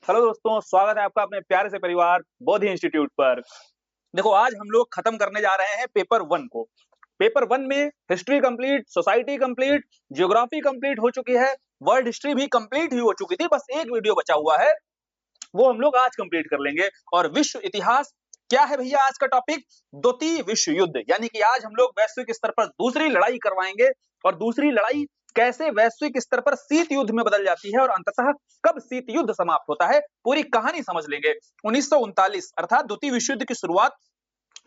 Hello दोस्तों, स्वागत है आपका अपने प्यारे से परिवार बोधि इंस्टीट्यूट पर। देखो, आज हम लोग खत्म करने जा रहे हैं पेपर 1 को। पेपर 1 में history complete, society complete, geography complete हो चुकी है, वर्ल्ड हिस्ट्री भी कंप्लीट ही हो चुकी थी। बस एक वीडियो बचा हुआ है, वो हम लोग आज कंप्लीट कर लेंगे। और विश्व इतिहास क्या है भैया आज का टॉपिक? द्वितीय विश्व युद्ध। यानी कि आज हम लोग वैश्विक स्तर पर दूसरी लड़ाई करवाएंगे, और दूसरी लड़ाई कैसे वैश्विक स्तर पर शीत युद्ध में बदल जाती है और अंततः कब शीत युद्ध समाप्त होता है, पूरी कहानी समझ लेंगे। 1939 अर्थात द्वितीय विश्व युद्ध की शुरुआत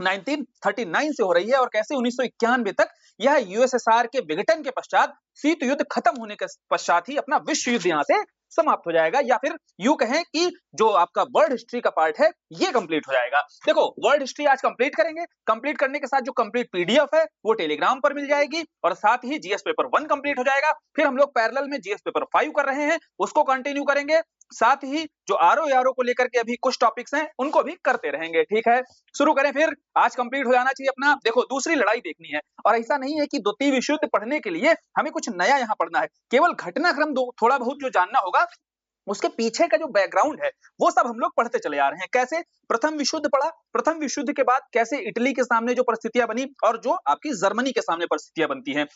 1939 से हो रही है, और कैसे 1991 तक यह यूएसएसआर के विघटन के पश्चात शीत युद्ध खत्म होने के पश्चात ही अपना विश्व युद्ध यहां से समाप्त हो जाएगा, या फिर यूं कहें कि जो आपका वर्ल्ड हिस्ट्री का पार्ट है ये कंप्लीट हो जाएगा। देखो, वर्ल्ड हिस्ट्री आज कंप्लीट करेंगे। कंप्लीट करने के साथ जो कंप्लीट पीडीएफ है वो टेलीग्राम पर मिल जाएगी, और साथ ही जीएस पेपर 1 कंप्लीट हो जाएगा। फिर हम लोग पैरेलल में जीएस पेपर 5 कर रहे हैं, उसको कंटिन्यू करेंगे। साथ ही जो आरओ यारो को लेकर के अभी कुछ टॉपिक्स हैं उनको भी करते रहेंगे। ठीक है, शुरू करें फिर। आज कंप्लीट हो जाना चाहिए अपना। देखो, दूसरी लड़ाई देखनी है, और ऐसा नहीं है कि द्वितीय विश्व युद्ध पढ़ने के लिए हमें कुछ नया यहाँ पढ़ना है। केवल घटनाक्रम थोड़ा बहुत जो जानना होगा, उसके पीछे का जो बैकग्राउंड है वो सब हम लोग पढ़ते चले आ रहे हैं। कैसे प्रथम विश्व युद्ध पढ़ा, प्रथम विश्व युद्ध के बाद कैसे इटली के सामने जो परिस्थितियां बनी, और जो आपकी जर्मनी के सामने परिस्थितियां बनती हैं,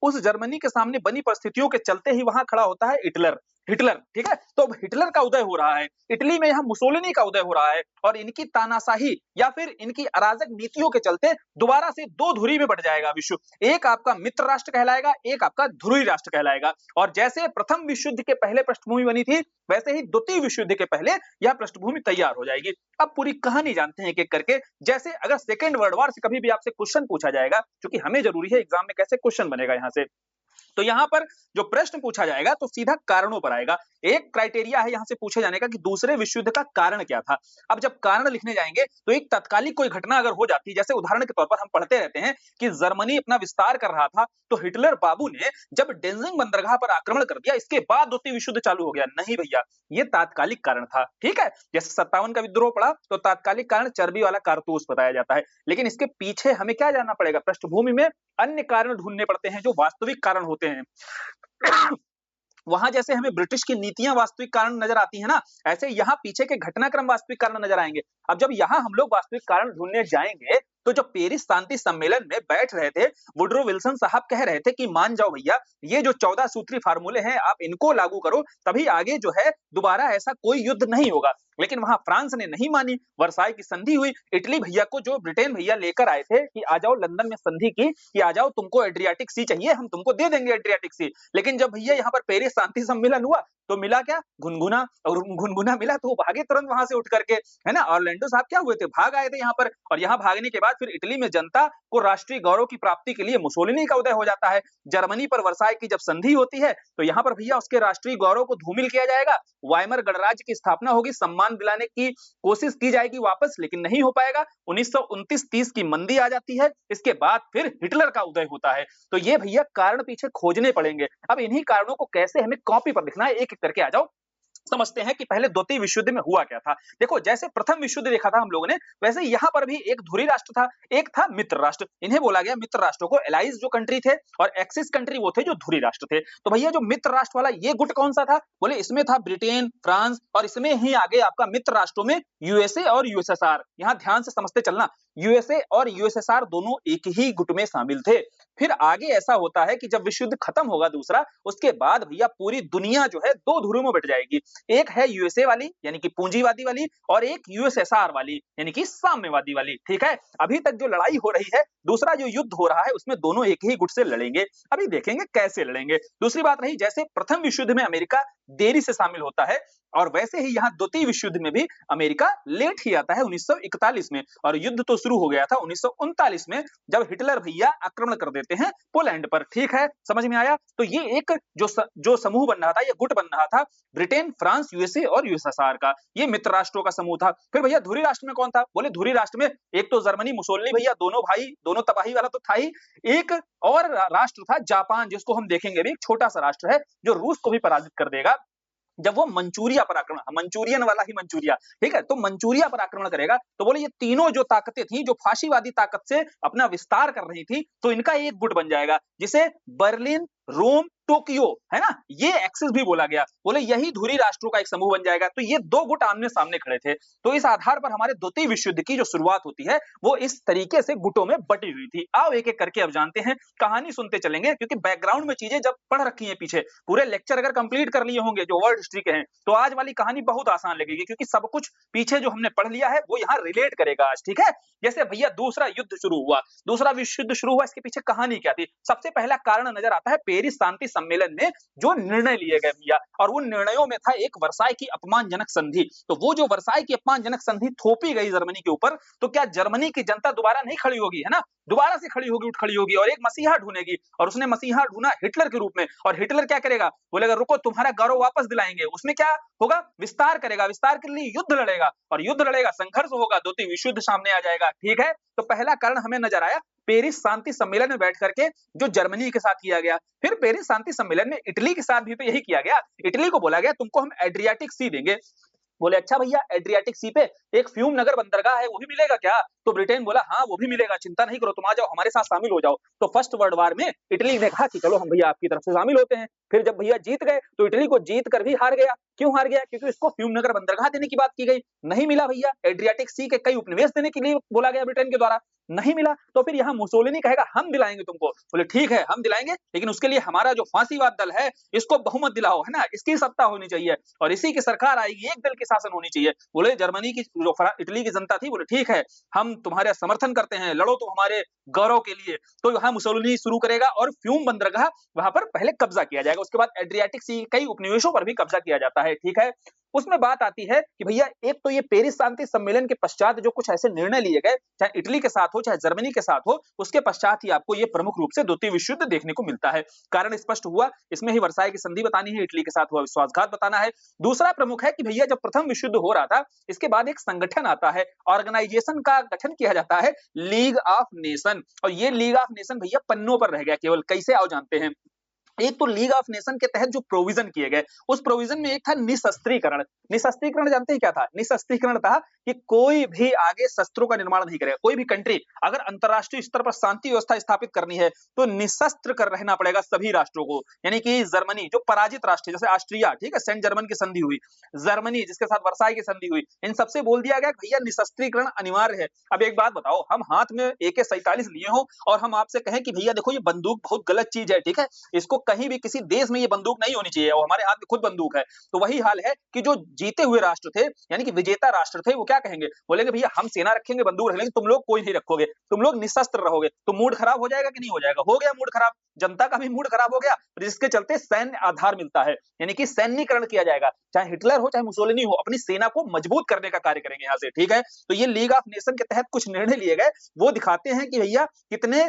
उस जर्मनी के सामने बनी परिस्थितियों के चलते ही वहां खड़ा होता है हिटलर। हिटलर, ठीक है, तो अब हिटलर का उदय हो रहा है, इटली में यहाँ मुसोलिनी का उदय हो रहा है, और इनकी तानाशाही या फिर इनकी अराजक नीतियों के चलते दोबारा से दो धुरी में बट जाएगा विश्व। एक आपका मित्र राष्ट्र कहलाएगा, एक आपका ध्रुवी राष्ट्र कहलाएगा। और जैसे प्रथम विश्व युद्ध के पहले पृष्ठभूमि बनी थी, वैसे ही द्वितीय विश्व युद्ध के पहले यह पृष्ठभूमि तैयार हो जाएगी। अब पूरी कहानी जानते हैं एक एक करके। जैसे अगर सेकेंड वर्ल्ड वॉर से कभी भी आपसे क्वेश्चन पूछा जाएगा, क्योंकि हमें जरूरी है एग्जाम में कैसे क्वेश्चन बनेगा यहाँ से, तो यहां पर जो प्रश्न पूछा जाएगा तो सीधा कारणों पर आएगा। एक क्राइटेरिया है यहां से पूछे जाने का कि दूसरे विश्व युद्ध का कारण क्या था। अब जब कारण लिखने जाएंगे तो एक तत्कालिक कोई घटना अगर हो जाती है, जैसे उदाहरण के तौर पर हम पढ़ते रहते हैं कि जर्मनी अपना विस्तार कर रहा था, तो हिटलर बाबू ने जब डेंजिंग बंदरगाह पर आक्रमण कर दिया, इसके बाद द्वितीय विश्व युद्ध चालू हो गया। नहीं भैया, ये तात्कालिक कारण था। ठीक है, जैसे 57 का विद्रोह पड़ा तो तात्कालिक कारण चर्बी वाला कारतूस बताया जाता है, लेकिन इसके पीछे हमें क्या जानना पड़ेगा? पृष्ठभूमि में अन्य कारण ढूंढने पड़ते हैं जो वास्तविक कारण होते हैं। वहां जैसे हमें ब्रिटिश की नीतियां वास्तविक कारण नजर आती है ना, ऐसे यहाँ पीछे के घटनाक्रम वास्तविक कारण नजर आएंगे। अब जब यहाँ हम लोग वास्तविक कारण ढूंढने जाएंगे, तो जब पेरिस शांति सम्मेलन में बैठ रहे थे, वुडरो विल्सन साहब कह रहे थे कि मान जाओ भैया, ये जो 14 सूत्री फार्मूले हैं आप इनको लागू करो, तभी आगे जो है दोबारा ऐसा कोई युद्ध नहीं होगा। लेकिन वहां फ्रांस ने नहीं मानी, वर्साई की संधि हुई। इटली भैया को जो ब्रिटेन भैया लेकर आए थे कि आ जाओ लंदन में संधि की, कि आ जाओ तुमको एड्रियाटिक सी चाहिए, हम तुमको दे देंगे एड्रियाटिक सी। लेकिन जब भैया यहाँ पर पेरिस शांति सम्मेलन हुआ तो मिला क्या? गुनगुना। और गुनगुना मिला तो वो भागे तुरंत वहां से उठ करके, है ना। ऑरलैंडो साहब क्या हुए थे? भाग आए थे यहाँ पर। और यहाँ भागने के बाद फिर इटली में जनता को राष्ट्रीय गौरव की प्राप्ति के लिए मुसोलिनी का उदय हो जाता है। जर्मनी पर वर्साई की जब संधि होती है तो यहाँ पर भैया उसके राष्ट्रीय गौरव को धूमिल किया जाएगा। वाइमर गणराज्य की स्थापना होगी, सम्मान दिलाने की कोशिश की जाएगी वापस, लेकिन नहीं हो पाएगा। 1929-30 की मंदी आ जाती है। इसके बाद फिर हिटलर का उदय होता है। तो ये भैया कारण पीछे खोजने पड़ेंगे। अब इन्हीं कारणों को कैसे हमें कॉपी पर लिखना है, एक एक करके आ जाओ समझते हैं कि पहले द्वितीय विश्व युद्ध में हुआ क्या था। देखो, जैसे प्रथम विश्व युद्ध देखा था हम लोगों ने, वैसे यहाँ पर भी एक धुरी राष्ट्र था, एक था मित्र राष्ट्र। इन्हें बोला गया मित्र राष्ट्रों को। एलाइज जो कंट्री थे और एक्सिस कंट्री वो थे जो धुरी राष्ट्र थे। तो भैया जो मित्र राष्ट्र वाला ये गुट कौन सा था? बोले इसमें था ब्रिटेन, फ्रांस, और इसमें ही आगे आपका मित्र राष्ट्रों में यूएसए और यूएसएसआर। यहाँ ध्यान से समझते चलना, यूएसए और यूएसएसआर दोनों एक ही गुट में शामिल थे। फिर आगे ऐसा होता है कि जब विश्व युद्ध खत्म होगा दूसरा, उसके बाद भैया पूरी दुनिया जो है दो ध्रुवों में बट जाएगी। एक है यूएसए वाली यानी कि पूंजीवादी वाली, और एक यूएसएसआर वाली यानी कि साम्यवादी वाली। ठीक है, अभी तक जो लड़ाई हो रही है, दूसरा जो युद्ध हो रहा है, उसमें दोनों एक ही गुट से लड़ेंगे। अभी देखेंगे कैसे लड़ेंगे। दूसरी बात रही, जैसे प्रथम विश्व युद्ध में अमेरिका देरी से शामिल होता है, और वैसे ही यहाँ द्वितीय विश्व युद्ध में भी अमेरिका लेट ही आता है 1941 में, और युद्ध तो शुरू हो गया था 1939 में, जब हिटलर भैया आक्रमण कर देते हैं पोलैंड पर। ठीक है, समझ में आया। तो ये एक जो समूह बन रहा था, ये गुट बन रहा था, ब्रिटेन, फ्रांस, यूएसए और यूएसएसआर का, ये मित्र राष्ट्रों का समूह था। फिर भैया धुरी राष्ट्र में कौन था? बोले धुरी राष्ट्र में एक तो जर्मनी, मुसोलिनी भैया, दोनों भाई, दोनों तबाही वाला तो था ही। एक और राष्ट्र था जापान, जिसको हम देखेंगे भी, एक छोटा सा राष्ट्र है जो रूस को भी पराजित कर देगा जब वो मंचूरिया पर आक्रमण, मंचूरियन वाला ही मंचूरिया, ठीक है, तो मंचूरिया पर आक्रमण करेगा। तो बोले ये तीनों जो ताकतें थी, जो फाशीवादी ताकत से अपना विस्तार कर रही थी, तो इनका एक गुट बन जाएगा, जिसे बर्लिन, रोम टोक्यो, है ना, ये एक्सिस भी बोला गया। बोले यही धुरी राष्ट्रों का एक समूह बन जाएगा। तो ये दो गुट आमने सामने खड़े थे। तो इस आधार पर हमारे द्वितीय विश्व युद्ध की जो शुरुआत होती है वो इस तरीके से गुटों में बटी हुई थी। आओ एक एक करके अब जानते हैं, कहानी सुनते चलेंगे, क्योंकि बैकग्राउंड में चीजें जब पढ़ रखी हैं पीछे, पूरे लेक्चर अगर कंप्लीट कर लिए होंगे जो वर्ल्ड हिस्ट्री के हैं, तो आज वाली कहानी बहुत आसान लगेगी, क्योंकि सब कुछ पीछे जो हमने पढ़ लिया है वो यहाँ रिलेट करेगा आज। ठीक है, जैसे भैया दूसरा युद्ध शुरू हुआ, दूसरा विश्व युद्ध शुरू हुआ, इसके पीछे कहानी क्या थी? सबसे पहला कारण नजर आता है पेरिस शांति सम्मेलन में जो निर्णय लिए गए भैया, और उन निर्णयों में था एक वर्साई की अपमानजनक संधि। तो वो जो वर्साई की अपमानजनक संधि थोपी गई जर्मनी के ऊपर, तो क्या जर्मनी की जनता दोबारा नहीं खड़ी होगी, है ना, दोबारा से खड़ी होगी, उठ खड़ी होगी और एक मसीहा ढूंढेगी। और उसने मसीहा ढूंढा हिटलर के रूप में, और हिटलर क्या करेगा? बोलेगा रुको तुम्हारा गौरव वापस दिलाएंगे। उसमें क्या होगा? विस्तार करेगा, विस्तार के लिए युद्ध लड़ेगा, और युद्ध लड़ेगा, संघर्ष होगा, द्वितीय विश्व युद्ध सामने आ जाएगा। ठीक है, तो पहला कारण हमें नजर आया पेरिस शांति सम्मेलन में बैठ करके जो जर्मनी के साथ किया गया। फिर पेरिस शांति सम्मेलन में इटली के साथ भी तो यही किया गया। इटली को बोला गया तुमको हम एड्रियाटिक सी देंगे। बोले अच्छा भैया एड्रियाटिक सी पे एक फ्यूम नगर बंदरगाह है वो भी मिलेगा क्या? तो ब्रिटेन बोला हाँ वो भी मिलेगा, चिंता नहीं करो, तुम आ जाओ हमारे साथ शामिल हो जाओ। तो फर्स्ट वर्ल्ड वार में इटली ने कहा कि चलो हम भैया आपकी तरफ से शामिल होते हैं। फिर जब भैया जीत गए तो इटली को जीत कर भी हार गया। क्यों हार गया? क्योंकि इसको फ्यूम नगर बंदरगाह देने की बात की गई, नहीं मिला भैया। एड्रियाटिक सी के कई उपनिवेश देने के लिए बोला गया ब्रिटेन के द्वारा, नहीं मिला। तो फिर यहाँ मुसोलिनी कहेगा हम दिलाएंगे तुमको। बोले ठीक है हम दिलाएंगे, लेकिन उसके लिए हमारा जो फांसीवाद दल है इसको बहुमत दिलाओ, है ना, इसकी सत्ता होनी चाहिए और इसी की सरकार आएगी, एक दल की शासन होनी चाहिए। बोले जर्मनी की जो इटली की जनता थी, बोले ठीक है हम तुम्हारे समर्थन करते हैं, लड़ो तुम हमारे गौरव के लिए। तो यहाँ मुसोलिनी शुरू करेगा और फ्यूम बंदरगाह वहां पर पहले कब्जा किया जाएगा। उसके बाद एड्रियाटिक सी कई उपनिवेशों पर भी कब्जा किया जाता है। ठीक है, उसमें बात आती है कि भैया एक तो ये पेरिस शांति सम्मेलन के पश्चात जो कुछ ऐसे निर्णय लिए गए, चाहे इटली के साथ हो चाहे जर्मनी के साथ हो, उसके पश्चात ही आपको ये प्रमुख रूप से द्वितीय विश्व युद्ध देखने को मिलता है। कारण स्पष्ट हुआ, इसमें ही वर्साई की संधि बतानी है, इटली के साथ हुआ विश्वासघात बताना है। दूसरा प्रमुख है कि भैया जब प्रथम विश्व युद्ध हो रहा था, इसके बाद एक संगठन आता है, ऑर्गेनाइजेशन का गठन किया जाता है, लीग ऑफ नेशन। और ये लीग ऑफ नेशन भैया पन्नों पर रह गया केवल, कैसे आओ जानते हैं। एक तो लीग ऑफ नेशन के तहत जो प्रोविजन किए गए, उस प्रोविजन में एक था निशस्त्रीकरण। निशस्त्रीकरण जानते हैं क्या था? निशस्त्रीकरण था कि कोई भी आगे शस्त्रों का निर्माण नहीं करेगा। कोई भी कंट्री अगर अंतरराष्ट्रीय स्तर पर शांति व्यवस्था स्थापित करनी है तो निशस्त्र कर रहना पड़ेगा सभी राष्ट्रों को। यानी कि जर्मनी जो पराजित राष्ट्र जैसे ऑस्ट्रिया, ठीक है, सेंट जर्मन की संधि हुई, जर्मनी जिसके साथ वर्साई की संधि हुई, इन सबसे बोल दिया गया भैया निशस्त्रीकरण अनिवार्य है। अब एक बात बताओ, हम हाथ में AK-47 लिए हो और हम आपसे कहें कि भैया देखो ये बंदूक बहुत गलत चीज है, ठीक है, इसको कहीं भी किसी देश में ये बंदूक नहीं होनी चाहिए, और हमारे हाथ में खुद बंदूक है। तो वही हाल है कि जो जीते हुए राष्ट्र थे यानी कि विजेता राष्ट्र थे, वो क्या कहेंगे? बोलेंगे भैया हम सेना रखेंगे, बंदूक रखेंगे, तुम लोग कोई नहीं रखोगे, तुम लोग निशस्त्र रहोगे। तो मूड खराब हो जाएगा कि नहीं हो जाएगा? हो गया मूड खराब, जनता का भी मूड खराब हो गया, जिसके चलते सैन्य आधार मिलता है, यानी कि सैन्यीकरण किया जाएगा। चाहे हिटलर हो चाहे मुसोलिनी हो, अपनी सेना को मजबूत करने का कार्य करेंगे यहाँ से। ठीक है, तो ये लीग ऑफ नेशन के तहत कुछ निर्णय लिए गए, वो दिखाते हैं कि भैया कितने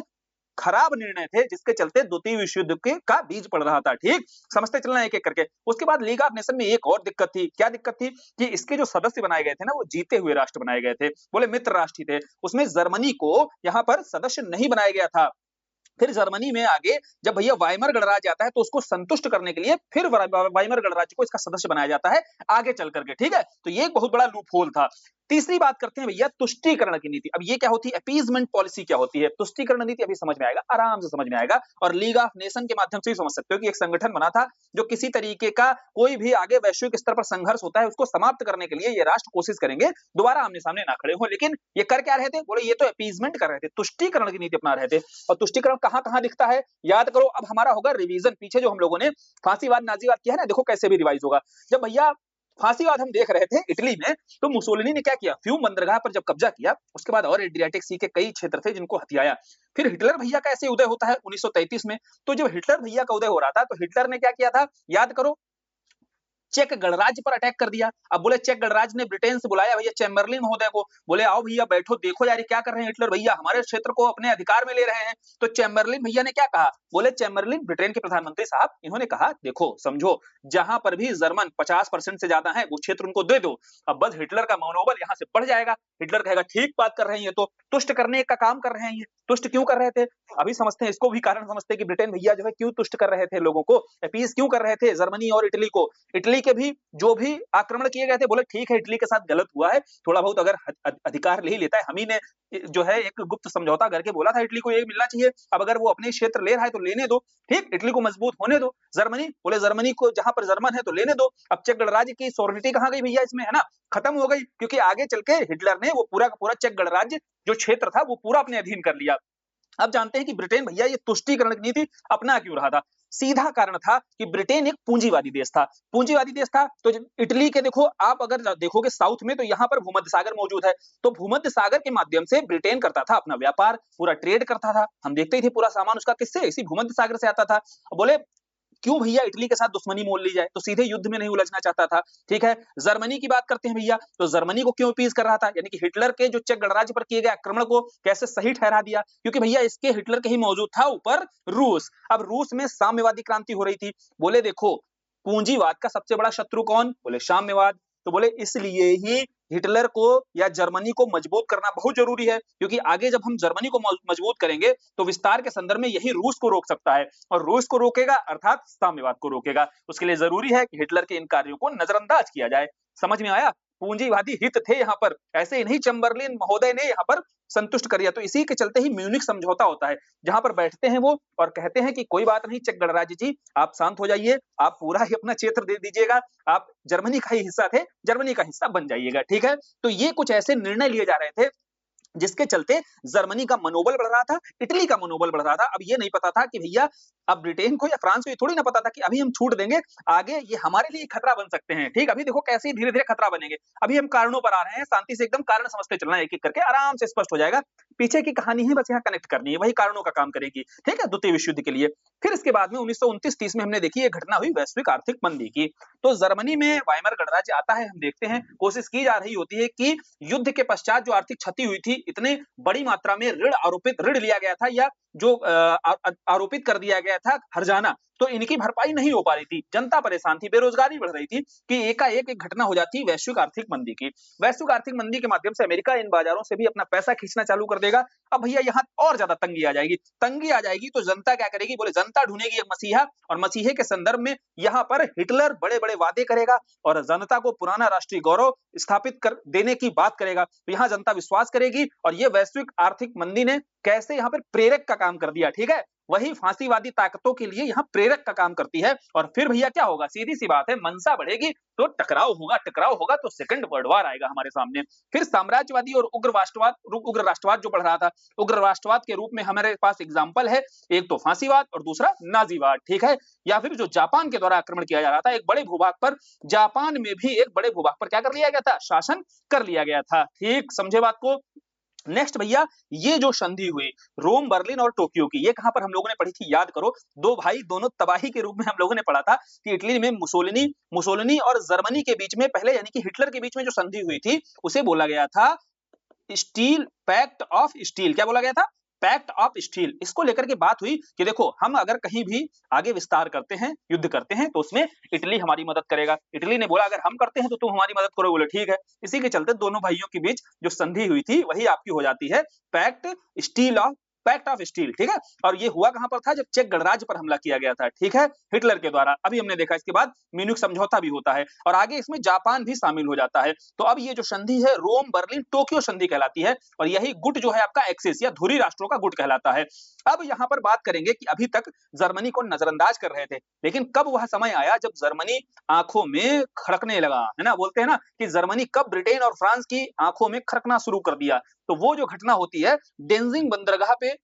खराब निर्णय थे, जिसके चलते द्वितीय विश्व युद्ध के का बीज पड़ रहा था। ठीक, समझते चलना एक एक करके। उसके बाद लीग ऑफ नेशन में एक और दिक्कत थी। क्या दिक्कत थी? कि इसके जो सदस्य बनाए गए थे ना, वो जीते हुए राष्ट्र बनाए गए थे, बोले मित्र राष्ट्र थे। उसमें जर्मनी को यहाँ पर सदस्य नहीं बनाया गया था। फिर जर्मनी में आगे जब भैया वाइमर गणराज्य आता है तो उसको संतुष्ट करने के लिए फिर वाइमर गणराज्य को इसका सदस्य बनाया जाता है आगे चल करके। ठीक है, तो ये एक बहुत बड़ा लूप होल था। तीसरी बात करते हैं भैया तुष्टीकरण की नीति। अब ये क्या होती है? अपीजमेंट पॉलिसी क्या होती है? तुष्टीकरण नीति अभी समझ में आएगा, आराम से समझ में आएगा, और लीग ऑफ नेशन के माध्यम से ही समझ सकते हो कि एक संगठन बना था जो किसी तरीके का कोई भी आगे वैश्विक स्तर पर संघर्ष होता है उसको समाप्त करने के लिए ये राष्ट्र कोशिश करेंगे दोबारा आमने सामने ना खड़े हो। लेकिन ये कर क्या रहे थे? बोले ये तो अपीजमेंट कर रहे थे, तुष्टीकरण की नीति अपना रहे थे। और तुष्टीकरण कहां कहां दिखता है याद करो। अब हमारा होगा रिवीजन, पीछे जो हम लोगों ने फांसीवाद नाजीवाद किया है ना, देखो कैसे भी रिवाइज होगा। जब भैया फांसीवाद हम देख रहे थे इटली में, तो मुसोलिनी ने क्या किया? फ्यूम बंदरगाह पर जब कब्जा किया, उसके बाद और एड्रियाटिक सी के कई क्षेत्र थे जिनको हथियाया। फिर हिटलर भैया का ऐसे उदय होता है 1933 में। तो जब हिटलर भैया का उदय हो रहा था तो हिटलर ने क्या किया था याद करो? चेक गणराज्य पर अटैक कर दिया। अब बोले चेक गणराज्य ने ब्रिटेन से बुलाया भैया चैम्बरलिन महोदय को, बोले आओ भैया बैठो, देखो यार क्या कर रहे हैं हिटलर भैया, हमारे क्षेत्र को अपने अधिकार में ले रहे हैं। तो चैम्बरलिन भैया ने क्या कहा? बोले चैम्बरलिन ब्रिटेन के प्रधानमंत्री साहब, इन्होंने कहा देखो समझो, जहां पर भी जर्मन 50% से ज्यादा है वो क्षेत्र उनको दे दो। अब बस हिटलर का मनोबल यहां से बढ़ जाएगा, हिटलर कहेगा ठीक बात कर रहे हैं ये तो, तुष्ट करने का काम कर रहे हैं। ये तुष्ट क्यों कर रहे थे, अभी समझते हैं, इसको भी कारण समझते हैं कि ब्रिटेन भैया जो है क्यों तुष्ट कर रहे थे लोगों को, अपीस क्यों कर रहे थे जर्मनी और इटली को। इटली के भी जो भी आक्रमण किए गए थे, बोले ठीक है इटली के साथ गलत हुआ है, थोड़ा बहुत अगर अधिकार ले ही लेता है, हम ही ने जो है एक गुप्त समझौता करके बोला था इटली को ये मिलना चाहिए, अब अगर वो अपने क्षेत्र ले रहा है तो लेने दो, ठीक, इटली को मजबूत होने दो। जर्मनी बोले जर्मनी को जहां पर जर्मन है तो लेने दो। अब चेक गणराज्य की सॉवरेनिटी कहां गई भैया इसमें, है ना, खत्म हो गई, क्योंकि आगे चल के हिटलर ने वो पूरा का पूरा चेक गणराज्य जो क्षेत्र था वो पूरा अपने अधीन कर लिया। अब जानते हैं कि ब्रिटेन भैया ये तुष्टीकरण की नीति अपना क्यों रहा था। सीधा कारण था कि ब्रिटेन एक पूंजीवादी देश था, पूंजीवादी देश था तो इटली के देखो आप अगर देखोगे साउथ में तो यहाँ पर भूमध्य सागर मौजूद है, तो भूमध्य सागर के माध्यम से ब्रिटेन करता था अपना व्यापार, पूरा ट्रेड करता था, हम देखते ही थे पूरा सामान उसका किससे, इसी भूमध्य सागर से आता था। बोले क्यों भैया इटली के साथ दुश्मनी मोल ली जाए, तो सीधे युद्ध में नहीं उलझना चाहता था। ठीक है, जर्मनी की बात करते हैं भैया, तो जर्मनी को क्यों अपीज कर रहा था, यानी कि हिटलर के जो चेक गणराज्य पर किए गए आक्रमण को कैसे सही ठहरा दिया, क्योंकि भैया इसके हिटलर के ही मौजूद था ऊपर रूस। अब रूस में साम्यवादी क्रांति हो रही थी, बोले देखो पूंजीवाद का सबसे बड़ा शत्रु कौन, बोले साम्यवाद, तो बोले इसलिए ही हिटलर को या जर्मनी को मजबूत करना बहुत जरूरी है, क्योंकि आगे जब हम जर्मनी को मजबूत करेंगे तो विस्तार के संदर्भ में यही रूस को रोक सकता है, और रूस को रोकेगा अर्थात साम्यवाद को रोकेगा। उसके लिए जरूरी है कि हिटलर के इन कार्यों को नजरअंदाज किया जाए। समझ में आया, पूंजीवादी हित थे यहाँ पर, ऐसे ही नहीं चैम्बरलिन महोदय ने यहाँ पर संतुष्ट कर दिया। तो इसी के चलते ही म्यूनिख समझौता होता है, जहां पर बैठते हैं वो और कहते हैं कि कोई बात नहीं चेक गणराज्य जी, आप शांत हो जाइए, आप पूरा ही अपना क्षेत्र दे दीजिएगा, आप जर्मनी का ही हिस्सा थे, जर्मनी का हिस्सा बन जाइएगा। ठीक है, तो ये कुछ ऐसे निर्णय लिए जा रहे थे जिसके चलते जर्मनी का मनोबल बढ़ रहा था, इटली का मनोबल बढ़ रहा था। अब ये नहीं पता था कि भैया अब ब्रिटेन को या फ्रांस को ये थोड़ी ना पता था कि अभी हम छूट देंगे, आगे ये हमारे लिए खतरा बन सकते हैं। ठीक, अभी देखो कैसे धीरे धीरे खतरा बनेंगे, अभी हम कारणों पर आ रहे हैं, शांति से एकदम कारण समझते चलना है, एक एक करके आराम से स्पष्ट हो जाएगा। पीछे की कहानी है बस यहाँ कनेक्ट करनी है, वही कारणों का काम करेगी। ठीक है, द्वितीय विश्व युद्ध के लिए। फिर इसके बाद में 1929-30 में हमने देखी ये घटना हुई वैश्विक आर्थिक मंदी की, तो जर्मनी में वाइमर गणराज्य आता है, हम देखते हैं कोशिश की जा रही होती है कि युद्ध के पश्चात जो आर्थिक क्षति हुई थी, इतने बड़ी मात्रा में ऋण लिया गया था या जो आरोपित कर दिया गया था हर्जाना, तो इनकी भरपाई नहीं हो पा रही थी, जनता परेशान थी, बेरोजगारी बढ़ रही थी, कि एकाएक एक घटना हो जाती वैश्विक आर्थिक मंदी की। वैश्विक आर्थिक मंदी के माध्यम से अमेरिका इन बाजारों से भी अपना पैसा खींचना चालू कर देगा। अब भैया यहाँ और ज्यादा तंगी आ जाएगी, तंगी आ जाएगी तो जनता क्या करेगी, बोले जनता ढूंढेगी एक मसीहा, और मसीहे के संदर्भ में यहाँ पर हिटलर बड़े बड़े वादे करेगा और जनता को पुराना राष्ट्रीय गौरव स्थापित कर देने की बात करेगा, तो यहाँ जनता विश्वास करेगी। और ये वैश्विक आर्थिक मंदी ने कैसे यहाँ पर प्रेरक का काम कर दिया। ठीक है, वही फांसीवादी ताकतों के लिए यहाँ प्रेरक का काम करती है। और फिर भैया क्या होगा, सीधी सी बात है, मनसा बढ़ेगी तो टकराव होगा, टकराव होगा तो सेकंड वर्ल्ड वॉर आएगा हमारे सामने। फिर साम्राज्यवादी और उग्र राष्ट्रवाद जो बढ़ रहा था, उग्र राष्ट्रवाद के रूप में हमारे पास एग्जाम्पल है, एक तो फांसीवाद और दूसरा नाजीवाद। ठीक है, या फिर जो जापान के द्वारा आक्रमण किया जा रहा था एक बड़े भूभाग पर, जापान में भी एक बड़े भूभाग पर क्या कर लिया गया था, शासन कर लिया गया था। ठीक, समझे बात को। नेक्स्ट भैया, ये जो संधि हुई रोम, बर्लिन और टोक्यो की, ये कहां पर हम लोगों ने पढ़ी थी, याद करो, दो भाई दोनों तबाही के रूप में हम लोगों ने पढ़ा था कि इटली में मुसोलिनी और जर्मनी के बीच में पहले, यानी कि हिटलर के बीच में जो संधि हुई थी उसे बोला गया था स्टील पैक्ट ऑफ स्टील। क्या बोला गया था, पैक्ट ऑफ स्टील। इसको लेकर के बात हुई कि देखो हम अगर कहीं भी आगे विस्तार करते हैं, युद्ध करते हैं, तो उसमें इटली हमारी मदद करेगा। इटली ने बोला अगर हम करते हैं तो तुम हमारी मदद करो, बोले ठीक है। इसी के चलते दोनों भाइयों के बीच जो संधि हुई थी वही आपकी हो जाती है पैक्ट ऑफ स्टील। ठीक है, और ये हुआ कहां पर था, जब चेक गणराज्य पर हमला किया गया था। ठीक है, हिटलर के द्वारा। अभी हमने देखा इसके बाद म्यूनिख समझौता भी होता है और आगे इसमें जापान भी शामिल हो जाता है। तो अब ये जो संधि है रोम, बर्लिन, टोक्यो संधि कहलाती है, और यही गुट जो है आपका एक्सिस या धुरी राष्ट्रों का गुट कहलाता है। अब यहां पर बात करेंगे कि अभी तक जर्मनी को नजरअंदाज कर रहे थे, लेकिन कब वह समय आया जब जर्मनी आंखों में खड़कने लगा, है ना, बोलते हैं ना कि जर्मनी कब ब्रिटेन और फ्रांस की आंखों में खड़कना शुरू कर दिया। तो वो जो घटना होती है डेंजिंग बंदरगाह पे,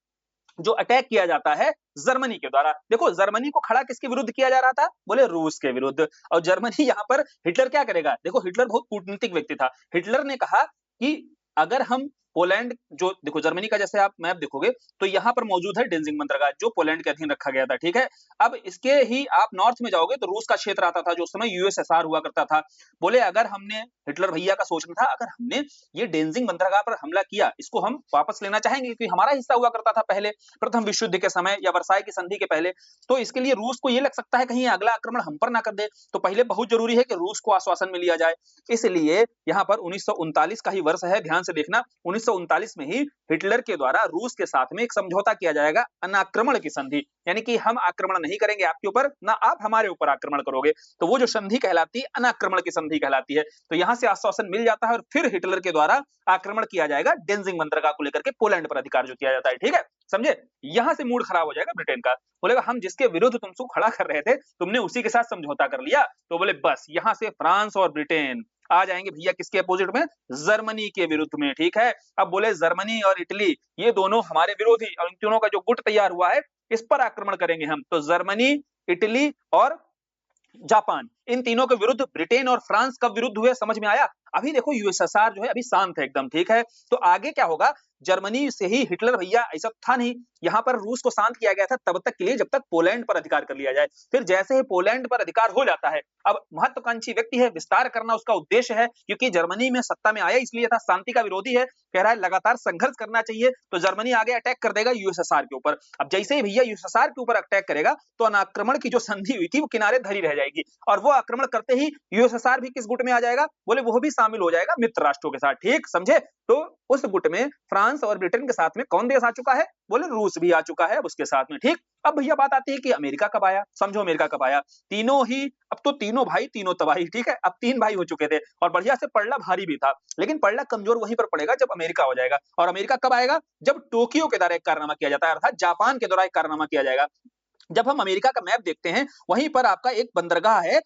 जो अटैक किया जाता है जर्मनी के द्वारा। देखो जर्मनी को खड़ा किसके विरुद्ध किया जा रहा था, बोले रूस के विरुद्ध। और जर्मनी यहाँ पर हिटलर क्या करेगा, देखो हिटलर बहुत कूटनीतिक व्यक्ति था। हिटलर ने कहा कि अगर हम पोलैंड, जो देखो जर्मनी का जैसे आप मैप देखोगे तो यहाँ पर मौजूद है डेंजिंग बंदरगाह, जो पोलैंड के अधीन रखा गया था। ठीक है, अब इसके ही आप नॉर्थ में जाओगे तो रूस का क्षेत्र आता था, जो उस समय यूएसएसआर हुआ करता था। बोले अगर हमने, हिटलर भैया का सोचना था, अगर हमने ये डेंजिंग बंदरगाह पर हमला किया, इसको हम वापस लेना चाहेंगे क्योंकि हमारा हिस्सा हुआ करता था पहले प्रथम विश्व युद्ध के समय या वर्साई की संधि के पहले। तो इसके लिए रूस को ये लग सकता है कहीं अगला आक्रमण हम पर ना कर दे, तो पहले बहुत जरूरी है कि रूस को आश्वासन में लिया जाए। इसलिए यहाँ पर 1939 का ही वर्ष है, ध्यान से देखना, 1939 में ही हिटलर के द्वारा रूस के साथ में एक समझौता किया जाएगा, अनाक्रमण की संधि, यानी कि हम आक्रमण नहीं करेंगे आपके ऊपर, ना आप हमारे ऊपर आक्रमण करोगे। तो वो जो संधि कहलाती है अनाक्रमण की संधि कहलाती है। तो यहां से आश्वासन मिल जाता है और फिर हिटलर के द्वारा आक्रमण किया जाएगा डेंजिंग बंदरगाह को लेकर के, पोलैंड पर अधिकार जो किया जाता है, ठीक है, समझे। यहां से मूड खराब हो जाएगा ब्रिटेन का, बोलेगा हम जिसके विरुद्ध तुमको खड़ा कर रहे थे तुमने उसी के साथ समझौता कर लिया। तो बोले बस यहां से फ्रांस और ब्रिटेन आ जाएंगे भैया किसके अपोजिट में, जर्मनी के विरुद्ध में, ठीक है। अब बोले जर्मनी और इटली ये दोनों हमारे विरोधी, और इन तीनों का जो गुट तैयार हुआ है इस पर आक्रमण करेंगे हम। तो जर्मनी, इटली और जापान, इन तीनों के विरुद्ध ब्रिटेन और फ्रांस कब विरुद्ध हुए, समझ में आया। अभी देखो यूएसएसआर जो है अभी शांत है एकदम, ठीक है। तो आगे क्या होगा, जर्मनी से ही हिटलर भैया ऐसा था नहीं, यहाँ पर रूस को शांत किया गया था तब तक के लिए जब तक पोलैंड पर अधिकार कर लिया जाए। फिर जैसे ही पोलैंड पर अधिकार हो जाता है, अब महत्वाकांक्षी व्यक्ति है, विस्तार करना उसका उद्देश्य है, क्योंकि जर्मनी में सत्ता में आया इसलिए था, शांति का विरोधी है, कह रहा है लगातार संघर्ष करना चाहिए। तो जर्मनी आगे अटैक कर देगा यूएसएसआर के ऊपर। अब जैसे ही भैया यूएसएसआर के ऊपर अटैक करेगा तो अनाक्रमण की जो संधि हुई थी वो किनारे धरी रह जाएगी, और वो आक्रमण करते ही यूएसएसआर भी किस गुट में आ जाएगा, बोले वो भी शामिल हो जाएगा मित्र राष्ट्रों के साथ, ठीक, समझे। तो उस गुट में फ्रांस और ब्रिटेन के साथ में कौन देश आ चुका है, बोले रूस भी आ चुका है अब उसके साथ में, ठीक। अब भैया बात आती है कि अमेरिका कब आया, समझो अमेरिका कब आया। तीनों ही, अब तो तीनों भाई तीनों तबाही, ठीक है। अब 3 भाई हो चुके थे और बढ़िया से पड़ला भारी भी था, लेकिन पड़ला कमजोर वहीं पर पड़ेगा जब अमेरिका हो जाएगा। और अमेरिका कब आएगा, जब टोक्यो के द्वारा एक कारनामा किया जाता है, अर्थात जापान के द्वारा एक कारनामा किया जाएगा। जब हम अमेरिका का मैप देखते हैं वहीं पर आपका एक बंदरगाह है,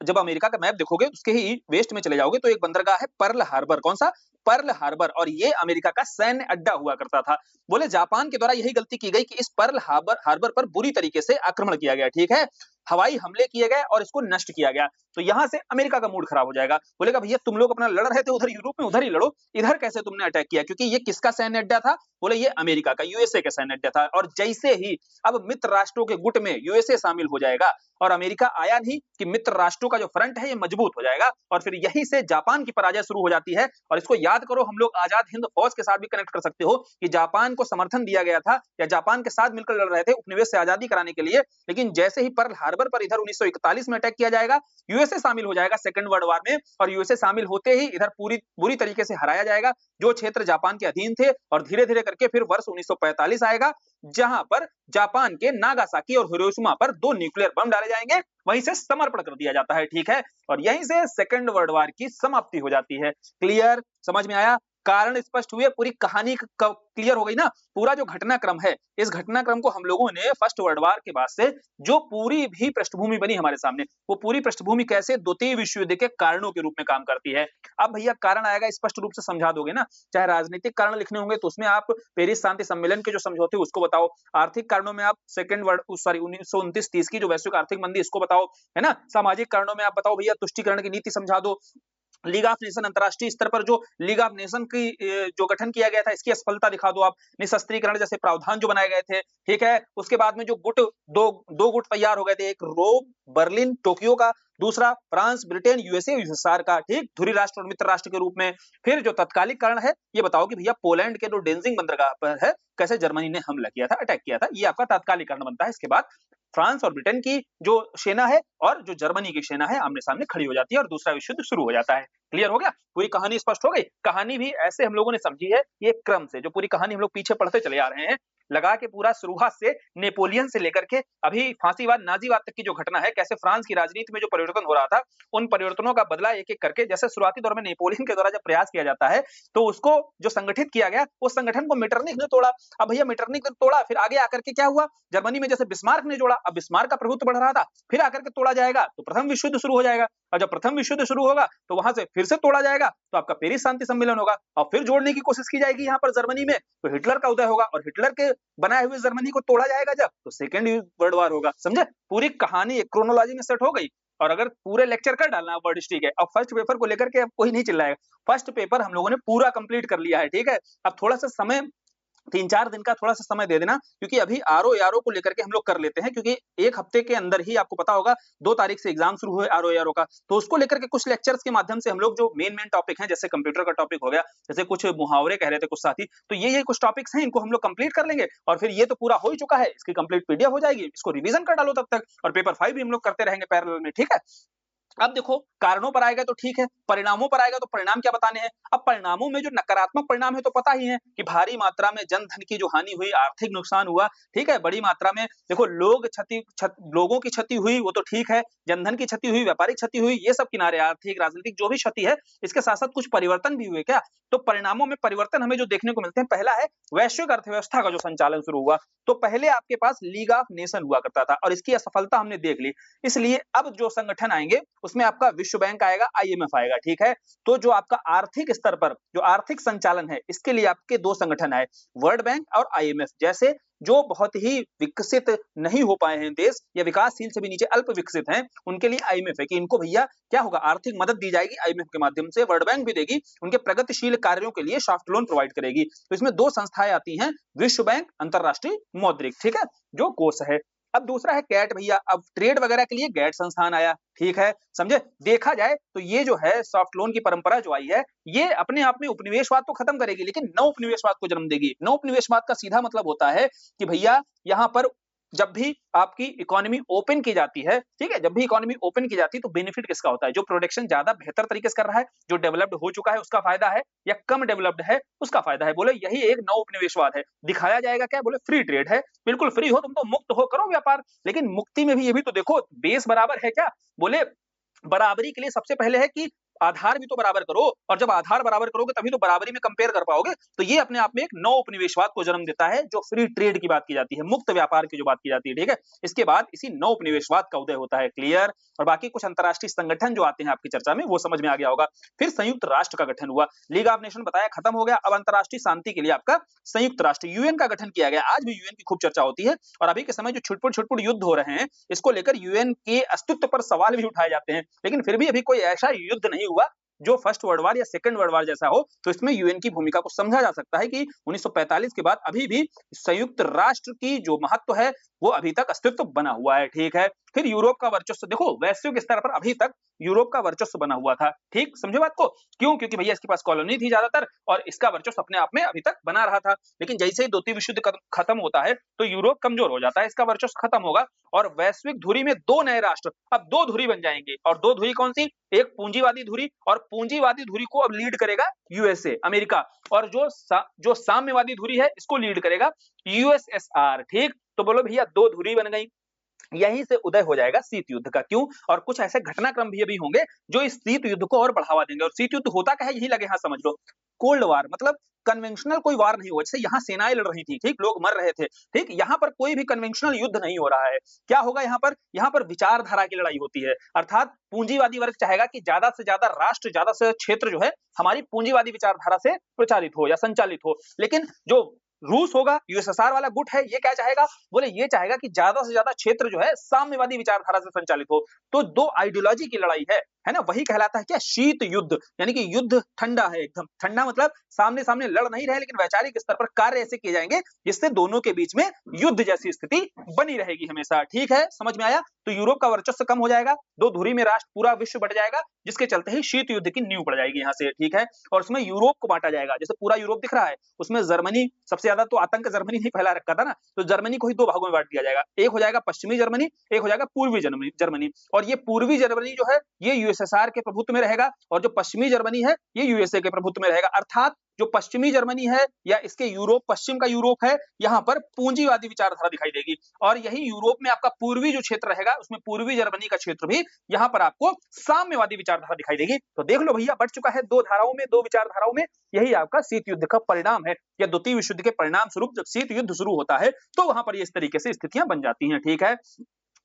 जब अमेरिका का मैप देखोगे उसके ही वेस्ट में चले जाओगे तो एक बंदरगाह है पर्ल हार्बर, कौन सा, पर्ल हार्बर, और ये अमेरिका का सैन्य अड्डा हुआ करता था। बोले जापान के द्वारा यही गलती की गई कि इस पर्ल हार्बर पर बुरी तरीके से आक्रमण किया गया, ठीक है, हवाई हमले किए गए और इसको नष्ट किया गया। तो यहां से अमेरिका का मूड खराब हो जाएगा, बोलेगा भैया तुम लोग अपना लड़ रहे थे उधर यूरोप में, उधर ही लड़ो, इधर कैसे तुमने अटैक किया, क्योंकि ये किसका सैन्य अड्डा था, बोले ये अमेरिका का, यूएसए का सैन्य अड्डा था। और जैसे ही अब मित्र राष्ट्रों के गुट में यूएसए शामिल हो जाएगा और अमेरिका आया नहीं कि मित्र राष्ट्रों का जो फ्रंट है ये मजबूत हो जाएगा, और फिर यहीं से जापान की पराजय शुरू हो जाती है। और इसको याद करो, हम लोग आजाद हिंद फौज के साथ भी कनेक्ट कर सकते हो कि जापान को समर्थन दिया गया था या जापान के साथ मिलकर लड़ रहे थे उपनिवेश से आजादी कराने के लिए, लेकिन जैसे ही पर्ल हार्बर पर इधर 1941 में अटैक किया जाएगा, यूएसए शामिल हो जाएगा सेकंड वर्ल्ड वॉर में, और यूएसए शामिल होते ही इधर बुरी तरीके से हराया जाएगा जो क्षेत्र जापान के अधीन थे, और धीरे धीरे करके फिर वर्ष 1945 आएगा जहां पर जापान के नागासाकी और हिरोशिमा पर 2 न्यूक्लियर बम डाले जाएंगे, वहीं से समर्पण कर दिया जाता है, ठीक है। और यहीं से सेकंड वर्ल्ड वॉर की समाप्ति हो जाती है। क्लियर, समझ में आया, कारण स्पष्ट हुए, पूरी कहानी क्लियर हो गई ना। पूरा जो घटनाक्रम है, इस घटनाक्रम को हम लोगों ने फर्स्ट वर्ल्ड वॉर के बाद से जो पूरी भी पृष्ठभूमि बनी हमारे सामने, वो पूरी पृष्ठभूमि कैसे द्वितीय विश्व युद्ध के कारणों के रूप में काम करती है। अब भैया कारण आएगा, स्पष्ट रूप से समझा दोगे ना। चाहे राजनीतिक कारण लिखने होंगे तो उसमें आप पेरिस शांति सम्मेलन के जो समझौते उसको बताओ, आर्थिक कारणों में आप सेकंड वर्ल्ड 1929-30 की जो वैश्विक आर्थिक मंदी इसको बताओ, है ना। सामाजिक कारणों में आप बताओ भैया तुष्टिकरण की नीति समझा दो, लीग ऑफ नेशन अंतरराष्ट्रीय स्तर पर जो लीग ऑफ नेशन की जो गठन किया गया था इसकी असफलता दिखा दो आप, निशस्त्रीकरण जैसे प्रावधान जो बनाए गए थे, ठीक है। उसके बाद में जो गुट दो गुट तैयार हो गए थे, एक रोम, बर्लिन, टोक्यो का, दूसरा फ्रांस, ब्रिटेन, यूएसए, यूएसएसआर का, ठीक, धुरी राष्ट्र और मित्र राष्ट्र के रूप में। फिर जो तत्कालिक कारण है ये बताओ कि भैया पोलैंड के जो डेंजिंग बंदरगाह पर है कैसे जर्मनी ने हमला किया था, अटैक किया था, ये आपका तात्कालिक कारण बनता है। इसके बाद फ्रांस और ब्रिटेन की जो सेना है और जो जर्मनी की सेना है आमने सामने खड़ी हो जाती है और दूसरा विश्व युद्ध शुरू हो जाता है। क्लियर हो गया, पूरी कहानी स्पष्ट हो गई। कहानी भी ऐसे हम लोगों ने समझी है, ये क्रम से जो पूरी कहानी हम लोग पीछे पढ़ते चले आ रहे हैं, लगा के पूरा शुरुआत से नेपोलियन से लेकर के अभी फांसीवाद नाजीवाद तक की जो घटना है, कैसे फ्रांस की राजनीति में जो परिवर्तन हो रहा था, उन परिवर्तनों का बदला एक एक करके, जैसे शुरुआती दौर में नेपोलियन के द्वारा जब प्रयास किया जाता है तो उसको जो संगठित किया गया, उस संगठन को मेटरनिख ने तोड़ा। अब भैया मेटरनिख ने तोड़ा, फिर आगे आकर के क्या हुआ, जर्मनी में जैसे बिस्मार्क ने जोड़ा, अब बिस्मार्क का प्रभुत्व बढ़ रहा था, फिर आकर के तोड़ा जाएगा तो प्रथम विश्व युद्ध शुरू हो जाएगा, और जब प्रथम विश्व युद्ध शुरू होगा तो वहां से फिर से तोड़ा जाएगा तो आपका पेरिस शांति सम्मेलन होगा, और फिर जोड़ने की कोशिश की जाएगी यहाँ पर जर्मनी में, तो हिटलर का उदय होगा, और हिटलर के बनाए हुए जर्मनी को तोड़ा जाएगा जब, तो सेकेंड वर्ल्ड वॉर होगा। समझे, पूरी कहानी एक क्रोनोलॉजी में सेट हो गई। और अगर पूरे लेक्चर कर डालना वर्ड हिस्ट्री के, अब फर्स्ट पेपर को लेकर के अब कोई नहीं चिल्लाएगा, फर्स्ट पेपर हम लोगों ने पूरा कंप्लीट कर लिया है, ठीक है। अब थोड़ा सा समय 3-4 दिन का थोड़ा सा समय दे देना, क्योंकि अभी आरओ को लेकर के हम लोग कर लेते हैं, क्योंकि एक हफ्ते के अंदर ही आपको पता होगा 2 तारीख से एग्जाम शुरू हुए आरओ का, तो उसको लेकर के कुछ लेक्चर्स के माध्यम से हम लोग जो मेन टॉपिक हैं, जैसे कंप्यूटर का टॉपिक हो गया, जैसे कुछ मुहावरे कह रहे थे कुछ साथी, तो ये कुछ टॉपिक्स हैं, इनको हम लोग कंप्लीट कर लेंगे, और फिर ये तो पूरा हो ही चुका है, इसकी कंप्लीट पीडीएफ हो जाएगी, इसको रिवीजन कर डालो तब तक, और पेपर 5 भी हम लोग करते रहेंगे पैरेलल में, ठीक है। अब देखो कारणों पर आएगा तो ठीक है, परिणामों पर आएगा तो परिणाम क्या बताने हैं। अब परिणामों में जो नकारात्मक परिणाम है तो पता ही है कि भारी मात्रा में जनधन की जो हानि हुई, आर्थिक नुकसान हुआ, ठीक है, बड़ी मात्रा में देखो लोगों की क्षति हुई वो तो ठीक है, जनधन की क्षति हुई, व्यापारिक क्षति हुई, ये सब किनारे, आर्थिक राजनीतिक जो भी क्षति है, इसके साथ साथ कुछ परिवर्तन भी हुए क्या। तो परिणामों में परिवर्तन हमें जो देखने को मिलते हैं, पहला है वैश्विक अर्थव्यवस्था का जो संचालन शुरू हुआ। तो पहले आपके पास लीग ऑफ नेशन हुआ करता था और इसकी असफलता हमने देख ली, इसलिए अब जो संगठन आएंगे उसमें आपका विश्व बैंक आएगा, आईएमएफ आएगा, ठीक है। तो जो आपका आर्थिक स्तर पर जो आर्थिक संचालन है, इसके लिए आपके दो संगठन आए, वर्ल्ड बैंक और आईएमएफ। जैसे जो बहुत ही विकसित नहीं हो पाए हैं देश या विकासशील से भी नीचे अल्प विकसित हैं, उनके लिए आईएमएफ है कि इनको भैया क्या होगा, आर्थिक मदद दी जाएगी आईएमएफ के माध्यम से, वर्ल्ड बैंक भी देगी, उनके प्रगतिशील कार्यों के लिए सॉफ्ट लोन प्रोवाइड करेगी। तो इसमें दो संस्थाएं आती हैं, विश्व बैंक, अंतरराष्ट्रीय मौद्रिक, ठीक है, जो कोष है। अब दूसरा है कैट भैया, अब ट्रेड वगैरह के लिए गैट संस्थान आया, ठीक है, समझे। देखा जाए तो ये जो है सॉफ्ट लोन की परंपरा जो आई है, ये अपने आप में उपनिवेशवाद तो खत्म करेगी लेकिन नव उपनिवेशवाद को जन्म देगी। नव उपनिवेशवाद का सीधा मतलब होता है कि भैया यहाँ पर जब भी आपकी इकोनॉमी ओपन की जाती है, ठीक है, जब भी इकोनॉमी ओपन की जाती है तो बेनिफिट किसका होता है, जो प्रोडक्शन ज्यादा बेहतर तरीके से कर रहा है, जो डेवलप्ड हो चुका है उसका फायदा है, या कम डेवलप्ड है उसका फायदा है। बोले यही एक नव उपनिवेशवाद है। दिखाया जाएगा क्या, बोले फ्री ट्रेड है, बिल्कुल फ्री हो, तुम तो मुक्त हो, करो व्यापार। लेकिन मुक्ति में भी ये भी तो देखो, बेस बराबर है क्या, बोले बराबरी के लिए सबसे पहले है कि आधार भी तो बराबर करो, और जब आधार बराबर करोगे तभी तो बराबरी में कंपेयर कर पाओगे। तो ये अपने आप में एक नव उपनिवेशवाद को जन्म देता है, जो फ्री ट्रेड की बात की जाती है, मुक्त व्यापार की जो बात की जाती है, ठीक है। इसके बाद इसी नव उपनिवेशवाद का उदय होता है, क्लियर। और बाकी कुछ अंतरराष्ट्रीय संगठन जो आते हैं आपकी चर्चा में, वो समझ में आ गया होगा। फिर संयुक्त राष्ट्र का गठन हुआ, लीग ऑफ नेशन बताया खत्म हो गया, अब अंतरराष्ट्रीय शांति के लिए आपका संयुक्त राष्ट्र यूएन का गठन किया गया। आज भी यूएन की खूब चर्चा होती है, और अभी के समय जो छुटपुट युद्ध हो रहे हैं, इसको लेकर यूएन के अस्तित्व पर सवाल भी उठाए जाते हैं, लेकिन फिर भी अभी कोई ऐसा युद्ध नहीं हुआ जो फर्स्ट वर्ल्ड वार या सेकंड वर्ल्ड वार जैसा हो। तो इसमें यूएन की भूमिका को समझा जा सकता है कि 1945 के बाद अभी भी संयुक्त राष्ट्र की जो महत्व है वो अभी तक अस्तित्व बना हुआ है, ठीक है। फिर यूरोप का वर्चस्व, देखो वैश्विक स्तर पर अभी तक यूरोप का वर्चस्व बना हुआ था, ठीक, समझे बात को। क्यों, क्योंकि भैया इसके पास कॉलोनी थी ज्यादातर, और इसका वर्चस्व अपने आप में अभी तक बना रहा था। लेकिन जैसे ही द्वितीय विश्व युद्ध खत्म होता है तो यूरोप कमजोर हो जाता है, इसका वर्चस्व खत्म होगा, और वैश्विक धुरी में दो नए राष्ट्र, अब दो धुरी बन जाएंगे। और दो धुरी कौन सी, एक पूंजीवादी धुरी, और पूंजीवादी धुरी को अब लीड करेगा यूएसए, अमेरिका, और जो साम्यवादी धुरी है इसको लीड करेगा यूएसएसआर, ठीक। तो बोलो भैया दो धुरी बन गई, यहीं से उदय हो जाएगा शीत युद्ध का। क्यों, और कुछ ऐसे घटनाक्रम भी अभी होंगे जो इस शीत युद्ध को और बढ़ावा देंगे। और शीत युद्ध होता क्या है, यही लगे हाँ समझ लो, कोल्ड वार, मतलब कन्वेंशनल कोई वार नहीं हुआ, जैसे यहाँ सेनाएं लड़ रही थी, ठीक, लोग मर रहे थे, ठीक, यहाँ पर कोई भी कन्वेंशनल युद्ध नहीं हो रहा है। क्या होगा यहाँ पर विचारधारा की लड़ाई होती है, अर्थात पूंजीवादी वर्ग चाहेगा कि ज्यादा से ज्यादा राष्ट्र, ज्यादा से क्षेत्र जो है हमारी पूंजीवादी विचारधारा से प्रचारित हो या संचालित हो। लेकिन जो रूस होगा, यूएसएसआर वाला गुट है, ये क्या चाहेगा, बोले ये चाहेगा कि ज्यादा से ज्यादा क्षेत्र जो है साम्यवादी विचारधारा से संचालित हो। तो दो आइडियोलॉजी की लड़ाई है ना, वही कहलाता है क्या, शीत युद्ध। यानी कि युद्ध ठंडा है, एकदम ठंडा, मतलब सामने सामने लड़ नहीं रहे, लेकिन वैचारिक स्तर पर कार्य ऐसे किए जाएंगे जिससे दोनों के बीच में युद्ध जैसी स्थिति बनी रहेगी हमेशा, ठीक है, समझ में आया। तो यूरोप का वर्चस्व कम हो जाएगा, दो धुरी में राष्ट्र, पूरा विश्व बढ़ जाएगा, जिसके चलते ही शीत युद्ध की नींव पड़ जाएगी यहाँ से, ठीक है। और उसमें यूरोप को बांटा जाएगा, जैसे पूरा यूरोप दिख रहा है, उसमें जर्मनी सबसे ज्यादा, तो आतंक जर्मनी ने फैला रखा था ना, तो जर्मनी को ही दो भागों में बांट दिया जाएगा, एक हो जाएगा पश्चिमी जर्मनी, एक हो जाएगा पूर्वी जर्मनी। और ये पूर्वी जर्मनी जो है ये यूएसएसआर के प्रभुत्व में रहेगा, और जो पश्चिमी जर्मनी है ये यूएसए के प्रभुत्व में रहेगा। अर्थात जो पश्चिमी जर्मनी है या इसके यूरोप, पश्चिम का यूरोप है, यहाँ पर पूंजीवादी विचारधारा दिखाई देगी। और यही यूरोप में आपका पूर्वी जो क्षेत्र रहेगा, उसमें पूर्वी जर्मनी का क्षेत्र भी, यहाँ पर आपको साम्यवादी विचारधारा दिखाई देगी। तो देख लो भैया, बढ़ चुका है दो धाराओं में, दो विचारधाराओं में। यही आपका शीत युद्ध का परिणाम है, या द्वितीय विश्व युद्ध के परिणाम स्वरूप जब शीत युद्ध शुरू होता है तो वहां पर इस तरीके से स्थितियां बन जाती हैं, ठीक है।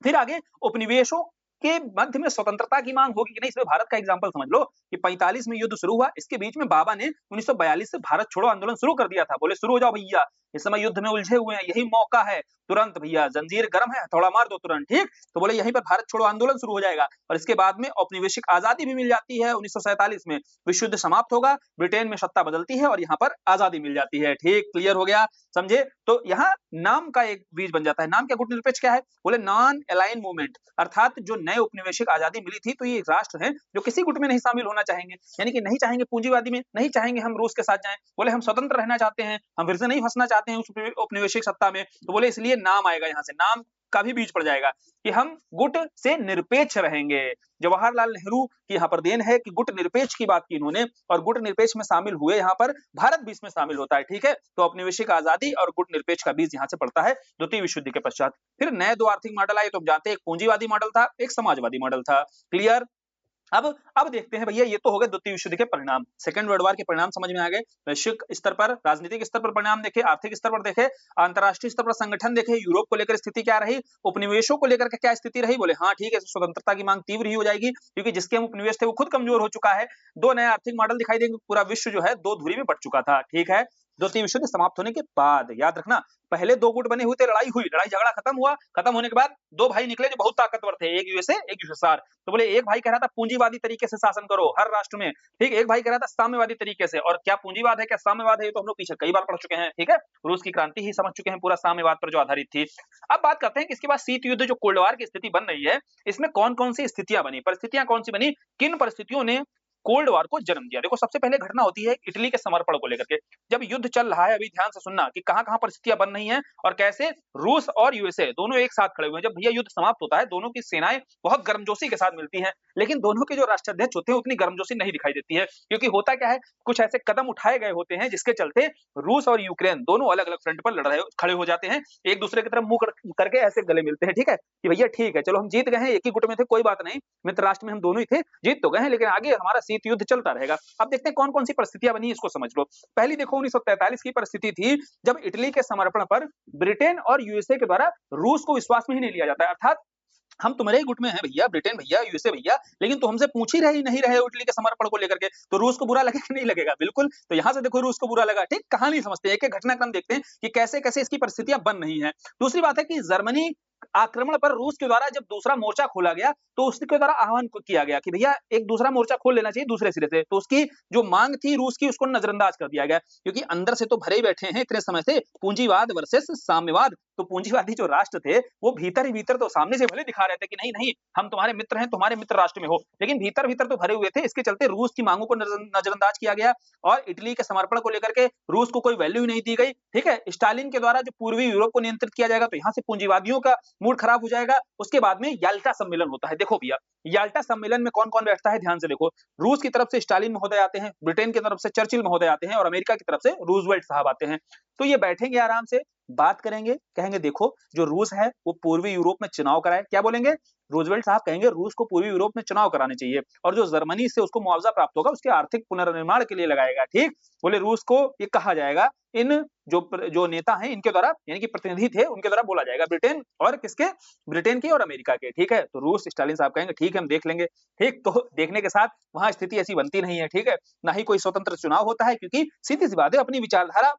फिर आगे उपनिवेशों के मध्य में स्वतंत्रता की मांग होगी कि नहीं, इसमें भारत का एग्जांपल समझ लो कि 45 में युद्ध शुरू हुआ, इसके बीच में बाबा ने 1942 से भारत छोड़ो आंदोलन शुरू कर दिया था। बोले शुरू हो जाओ भैया, इस समय युद्ध में उलझे हुए हैं, यही मौका है, तुरंत भैया जंजीर गर्म है, थोड़ा मार दो तुरंत, ठीक। तो बोले यहीं पर भारत छोड़ो आंदोलन शुरू हो जाएगा, और इसके बाद में औपनिवेशिक आजादी भी मिल जाती है। 1947 में विश्व युद्ध समाप्त होगा, ब्रिटेन में सत्ता बदलती है, और यहाँ पर आजादी मिल जाती है, ठीक, क्लियर हो गया, समझे। तो यहाँ नाम का एक बीज बन जाता है। नाम क्या, गुट निरपेक्ष क्या है, बोले नॉन अलाइन मूवमेंट, अर्थात जो नए उपनिवेशिक आजादी मिली थी तो ये राष्ट्र हैं जो किसी गुट में नहीं शामिल होना चाहेंगे, यानी कि नहीं चाहेंगे पूंजीवादी में, नहीं चाहेंगे हम रूस के साथ जाएं, बोले हम स्वतंत्र रहना चाहते हैं, हम फिर से नहीं फंसना चाहते हैं उस उपनिवेशिक सत्ता में। तो बोले इसलिए नाम आएगा यहाँ से, नाम का भी बीज पड़ जाएगा कि हम गुट से निरपेक्ष रहेंगे। जवाहरलाल नेहरू की यहाँ पर देन है कि गुट निरपेक्ष की बात की इन्होंने, और गुट निरपेक्ष में शामिल हुए यहाँ पर भारत भी इसमें शामिल होता है। ठीक है, तो औपनिवेशिक आजादी और गुट निरपेक्ष का बीज यहाँ से पड़ता है द्वितीय विश्व युद्ध के पश्चात। फिर नए दो आर्थिक मॉडल आए, तो जानते हैं एक पूंजीवादी मॉडल था, एक समाजवादी मॉडल था। क्लियर? अब देखते हैं भैया, ये तो हो गए द्वितीय विश्व युद्ध के परिणाम, सेकंड वर्ल्ड वॉर के परिणाम समझ में आ गए। वैश्विक स्तर पर, राजनीतिक स्तर पर परिणाम देखे, आर्थिक स्तर पर देखे, अंतरराष्ट्रीय स्तर पर संगठन देखे, यूरोप को लेकर स्थिति क्या रही, उपनिवेशों को लेकर के क्या स्थिति रही। बोले हाँ ठीक है, स्वतंत्रता की मांग तीव्र ही हो जाएगी क्योंकि जिसके हम उपनिवेश थे वो खुद कमजोर हो चुका है। दो नए आर्थिक मॉडल दिखाई देंगे, पूरा विश्व जो है दो धुरी में बट चुका था। ठीक है, द्वितीय विश्व युद्ध समाप्त होने के बाद याद रखना, पहले दो गुट बने हुए थे, लड़ाई हुई, लड़ाई झगड़ा खत्म हुआ, खत्म होने के बाद दो भाई निकले जो बहुत ताकतवर थे, एक यूएसए एक यूएसएसआर। तो बोले एक भाई कह रहा था पूंजीवादी तरीके से शासन करो हर राष्ट्र में, ठीक, एक भाई कह रहा था साम्यवादी तरीके से। और क्या पूंजीवाद है क्या साम्यवाद है, ये तो हम लोग पीछे कई बार पढ़ चुके हैं। ठीक है, रूस की क्रांति ही समझ चुके हैं, पूरा साम्यवाद पर जो आधारित थी। अब बात करते हैं कि इसके बाद शीत युद्ध जो कोल्ड वॉर की स्थिति बन रही है, इसमें कौन कौन सी स्थितियां बनी, परिस्थितियां कौन सी बनी, किन परिस्थितियों ने कोल्ड वॉर को जन्म दिया। देखो सबसे पहले घटना होती है इटली के समर्पण को लेकर के। जब युद्ध चल रहा है, अभी ध्यान से सुनना कि कहां कहां परिस्थितियां बन रही हैं और कैसे रूस और यूएसए दोनों एक साथ खड़े हुए हैं। जब भैया युद्ध समाप्त होता है, दोनों की सेनाएं बहुत गर्मजोशी के साथ मिलती हैं, लेकिन दोनों के जो राष्ट्राध्यक्ष होते हैं उतनी गर्मजोशी नहीं दिखाई देती है, क्योंकि होता क्या है, कुछ ऐसे कदम उठाए गए होते हैं जिसके चलते रूस और यूक्रेन दोनों अलग अलग फ्रंट पर लड़ रहे खड़े हो जाते हैं, एक दूसरे की तरफ मुंह करके ऐसे गले मिलते हैं। ठीक है, कि भैया ठीक है, चलो हम जीत गए हैं, एक ही गुट में थे, कोई बात नहीं, मित्र राष्ट्र में हम दोनों ही थे, जीत तो गए हैं, लेकिन आगे हमारा शीत युद्ध चलता रहेगा। अब देखते हैं कौन कौन सी परिस्थितियां बनी, इसको समझ लो। पहली देखो 1943 की परिस्थिति थी, जब इटली के समर्पण पर ब्रिटेन और यूएसए के द्वारा रूस को विश्वास में ही नहीं लिया जाता है। अर्थात हम तुम्हारे ही गुट में हैं भैया, ब्रिटेन भैया, यूएसए भैया, लेकिन तो हमसे पूछ ही रहे नहीं रहे हो इटली के समर्पण को लेकर के, तो रूस को बुरा लगेगा कि नहीं लगेगा? बिल्कुल। तो यहां से देखो रूस को बुरा लगा। ठीक, कहानी समझते हैं, एक एक घटनाक्रम देखते हैं कि कैसे कैसे इसकी परिस्थितियां बन रही हैं। दूसरी बात है कि जर्मनी आक्रमण पर रूस के द्वारा जब दूसरा मोर्चा खोला गया, तो उसके द्वारा आह्वान किया गया कि भैया एक दूसरा मोर्चा खोल लेना चाहिए दूसरे सिरे से, तो उसकी जो मांग थी रूस की, उसको नजरअंदाज कर दिया गया, क्योंकि अंदर से तो भरे ही बैठे हैं इतने समय से पूंजीवाद वर्सेस साम्यवाद। तो पूंजीवादी जो राष्ट्र थे वो भीतर ही भीतर तो सामने से भले दिखा रहे थे कि नहीं नहीं हम तुम्हारे मित्र हैं, तुम्हारे मित्र राष्ट्र में हो, लेकिन भीतर भीतर तो भरे हुए थे। इसके चलते रूस की मांगों को नजरअंदाज किया गया और इटली के समर्पण को लेकर के रूस को कोई वैल्यू नहीं दी गई। ठीक है, स्टालिन के द्वारा जो पूर्वी यूरोप को नियंत्रित किया जाएगा, तो यहाँ से पूंजीवादियों का मूड खराब हो जाएगा। उसके बाद में याल्टा सम्मेलन होता है। देखो भैया, याल्टा सम्मेलन में कौन कौन बैठता है, ध्यान से देखो। रूस की तरफ से स्टालिन महोदय आते हैं, ब्रिटेन की तरफ से चर्चिल महोदय आते हैं और अमेरिका की तरफ से रूजवेल्ट साहब आते हैं। तो ये बैठेंगे आराम से, बात करेंगे, कहेंगे देखो जो रूस है वो पूर्वी यूरोप में चुनाव कराए। क्या बोलेंगे? रूजवेल्ट साहब कहेंगे रूस को पूर्वी यूरोप में चुनाव कराने चाहिए और जो जर्मनी से उसको मुआवजा प्राप्त होगा उसके आर्थिक पुनर्निर्माण के लिए लगाएगा। ठीक, बोले रूस को ये कहा जाएगा, इन जो नेता हैं इनके द्वारा, यानी कि प्रतिनिधि थे उनके द्वारा बोला जाएगा, ब्रिटेन और किसके, ब्रिटेन के और अमेरिका के। ठीक है, तो रूस स्टालिन साहब कहेंगे ठीक है हम देख लेंगे। ठीक, तो देखने के साथ वहां स्थिति ऐसी बनती नहीं है। ठीक है, ना ही कोई स्वतंत्र चुनाव होता है, क्योंकि सीधी सी बात है अपनी विचारधारा,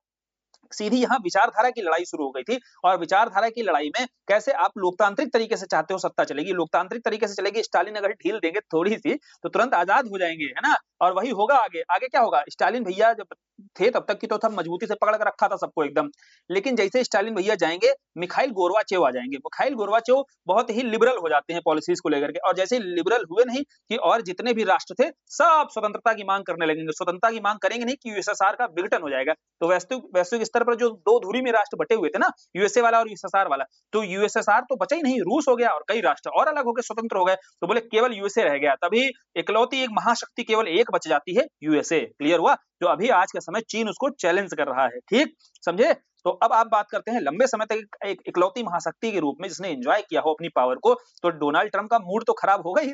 सीधी यहाँ विचारधारा की लड़ाई शुरू हो गई थी। और विचारधारा की लड़ाई में कैसे आप लोकतांत्रिक तरीके से चाहते हो सत्ता चलेगी, लोकतांत्रिक तरीके से चलेगी, स्टालिन अगर ढील देंगे थोड़ी सी तो तुरंत आजाद हो जाएंगे, है ना। और वही होगा आगे। आगे क्या होगा, स्टालिन भैया जब थे तब तक की तो सब मजबूती से पकड़ कर रखा था सबको एकदम, लेकिन जैसे स्टालिन भैया जाएंगे, मिखाइल गोर्बाचेव आ जाएंगे। मिखाइल गोर्बाचेव बहुत ही लिबरल हो जाते हैं पॉलिसीज को लेकर के, और जैसे लिबरल हुए नहीं कि और जितने भी राष्ट्र थे सब स्वतंत्रता की मांग करने लगेंगे। स्वतंत्रता की मांग करेंगे नहीं कि यूएसएसआर का विघटन हो जाएगा। तो वैश्विक स्तर पर जो दो धुरी में राष्ट्र बटे हुए थे ना, यूएसए वाला और यूएसएसआर वाला, तो यूएसएसआर तो बचा ही नहीं, रूस हो गया और कई राष्ट्र और अलग हो गए, स्वतंत्र हो गए। तो बोले केवल यूएसए रह गया, तभी इकलौती एक महाशक्ति केवल एक बच जाती है, यूएसए। क्लियर हुआ? जो अभी आज के समय चीन उसको चैलेंज कर रहा है। ठीक, समझे? तो अब आप बात करते हैं लंबे समय तक एक इकलौती महाशक्ति के रूप में जिसने एंजॉय किया हो अपनी पावर को, तो डोनाल्ड ट्रंप का मूड तो खराब होगा ही।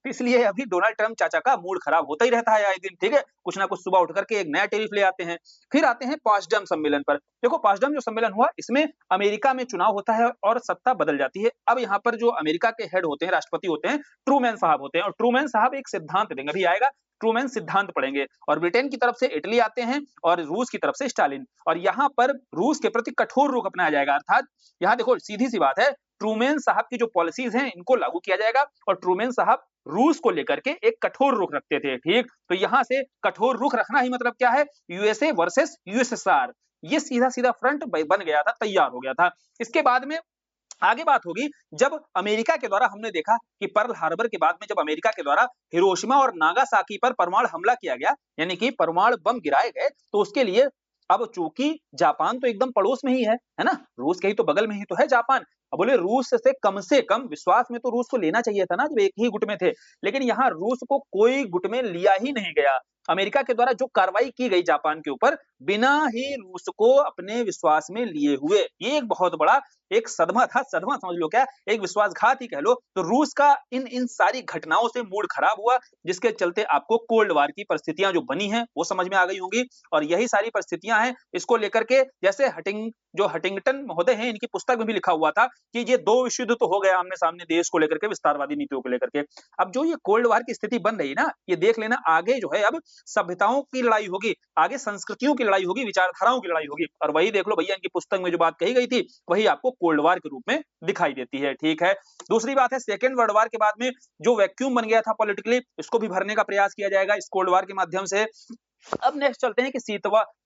इसलिए अभी डोनाल्ड ट्रंप चाचा का मूड खराब होता ही रहता है आए दिन। ठीक है, कुछ ना कुछ सुबह उठ करके एक नया टैरिफ ले आते हैं। फिर आते हैं पोट्सडम सम्मेलन पर। देखो पोट्सडम जो सम्मेलन हुआ, इसमें अमेरिका में चुनाव होता है और सत्ता बदल जाती है। अब यहाँ पर जो अमेरिका के हेड होते हैं, राष्ट्रपति होते हैं, ट्रूमैन साहब होते हैं, और ट्रूमैन साहब एक सिद्धांत देंगे, अभी आएगा ट्रूमैन सिद्धांत पढ़ेंगे। और ब्रिटेन की तरफ से इटली आते हैं और रूस की तरफ से स्टालिन, और यहाँ पर रूस के प्रति कठोर रुख अपनाया जाएगा। अर्थात यहाँ देखो सीधी सी बात है, ट्रूमैन साहब की जो पॉलिसीज हैं इनको लागू किया जाएगा, और ट्रूमैन साहब रूस को लेकर के एक कठोर रुख रखते थे। ठीक, तो यहाँ से कठोर रुख रखना ही मतलब क्या है, यूएसए वर्सेस यूएसएसआर, ये सीधा सीधा फ्रंट बन गया था, तैयार हो गया था। इसके बाद में आगे बात होगी जब अमेरिका के द्वारा, हमने देखा कि पर्ल हार्बर के बाद में जब अमेरिका के द्वारा हिरोशिमा और नागासाकी पर परमाणु हमला किया गया, यानी कि परमाणु बम गिराए गए, तो उसके लिए अब चूंकि जापान तो एकदम पड़ोस में ही है ना, रूस के ही तो बगल में ही तो है जापान, अब बोले रूस से कम विश्वास में तो रूस को लेना चाहिए था ना, जब एक ही गुट में थे, लेकिन यहाँ रूस को कोई गुट में लिया ही नहीं गया। अमेरिका के द्वारा जो कार्रवाई की गई जापान के ऊपर, बिना ही रूस को अपने विश्वास में लिए हुए, ये एक बहुत बड़ा एक सदमा था, सदमा समझ लो, क्या एक विश्वासघात ही कह लो। तो रूस का इन इन सारी घटनाओं से मूड खराब हुआ, जिसके चलते आपको कोल्ड वार की परिस्थितियां जो बनी हैं वो समझ में आ गई होंगी। और यही सारी परिस्थितियां हैं, इसको लेकर के जैसे हटिंगटन महोदय हैं, इनकी पुस्तक में भी लिखा हुआ था कि ये दो विश्व युद्ध तो हो गया आमने सामने देश को लेकर के, विस्तारवादी नीतियों को लेकर के। अब जो ये कोल्ड वार की स्थिति बन रही ना, ये देख लेना आगे जो है अब सभ्यताओं की लड़ाई होगी, आगे संस्कृतियों की लड़ाई होगी, विचारधाराओं की लड़ाई होगी। और वही देख लो भैया, इनकी पुस्तक में जो बात कही गई थी वही आपको कोल्ड वार के रूप में दिखाई देती है। ठीक है, दूसरी बात है सेकेंड वर्ल्ड वार के बाद में जो वैक्यूम बन गया था पॉलिटिकली, इसको भी भरने का प्रयास किया जाएगा इस कोल्ड वार के माध्यम से। अब नेक्स्ट चलते हैं कि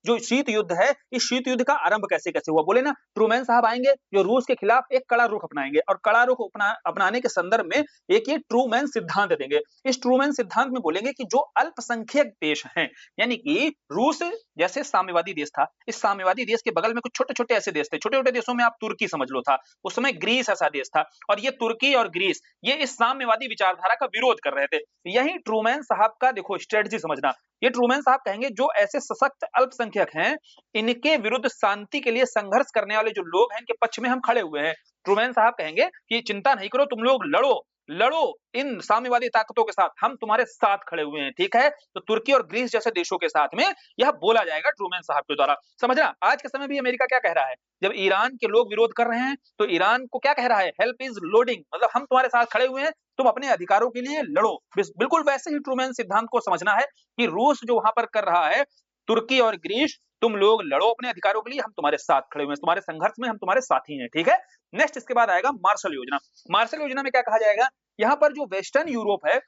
जो शीत युद्ध है, इस शीत युद्ध का आरंभ कैसे कैसे हुआ। बोले ना ट्रूमैन साहब आएंगे जो रूस के खिलाफ एक कड़ा रुख अपनाएंगे, और कड़ा रुख अपनाने के संदर्भ में एक ये ट्रूमैन सिद्धांत देंगे। इस ट्रूमैन सिद्धांत में बोलेंगे कि जो अल्पसंख्यक देश हैं, यानी कि रूस जैसे साम्यवादी देश था, इस साम्यवादी देश के बगल में कुछ छोटे छोटे ऐसे देश थे, छोटे छोटे देशों में आप तुर्की समझ लो था, उस समय ग्रीस ऐसा देश था, और ये तुर्की और ग्रीस ये इस साम्यवादी विचारधारा का विरोध कर रहे थे। यही ट्रूमैन साहब का देखो स्ट्रेटजी समझना, ये ट्रूमैन साहब कहेंगे जो ऐसे सशक्त अल्पसंख्यक हैं, इनके विरुद्ध शांति के लिए संघर्ष करने वाले जो लोग हैं, इनके पक्ष में हम खड़े हुए हैं। ट्रूमैन साहब कहेंगे कि चिंता नहीं करो, तुम लोग लड़ो लड़ो इन साम्यवादी ताकतों के साथ, हम तुम्हारे साथ खड़े हुए हैं। ठीक है, तो तुर्की और ग्रीस जैसे देशों के साथ में यह बोला जाएगा ट्रूमैन साहब के द्वारा। समझना, आज के समय भी अमेरिका क्या कह रहा है, जब ईरान के लोग विरोध कर रहे हैं तो ईरान को क्या कह रहा है, हेल्प इज लोडिंग, मतलब हम तुम्हारे साथ खड़े हुए हैं, तुम अपने अधिकारों के लिए लड़ो। बिल्कुल वैसे ही ट्रूमैन सिद्धांत को समझना है कि रूस जो वहां पर कर रहा है, तुर्की और ग्रीस तुम लोग लड़ो अपने अधिकारों के लिए, हम तुम्हारे साथ खड़े हुए हैं, तुम्हारे संघर्ष में हम तुम्हारे साथी हैं। ठीक है, नेक्स्ट इसके बाद आएगा मार्शल योजना। मार्शल योजना में क्या कहा जाएगा, यहाँ पर जो वेस्टर्न यूरोप है,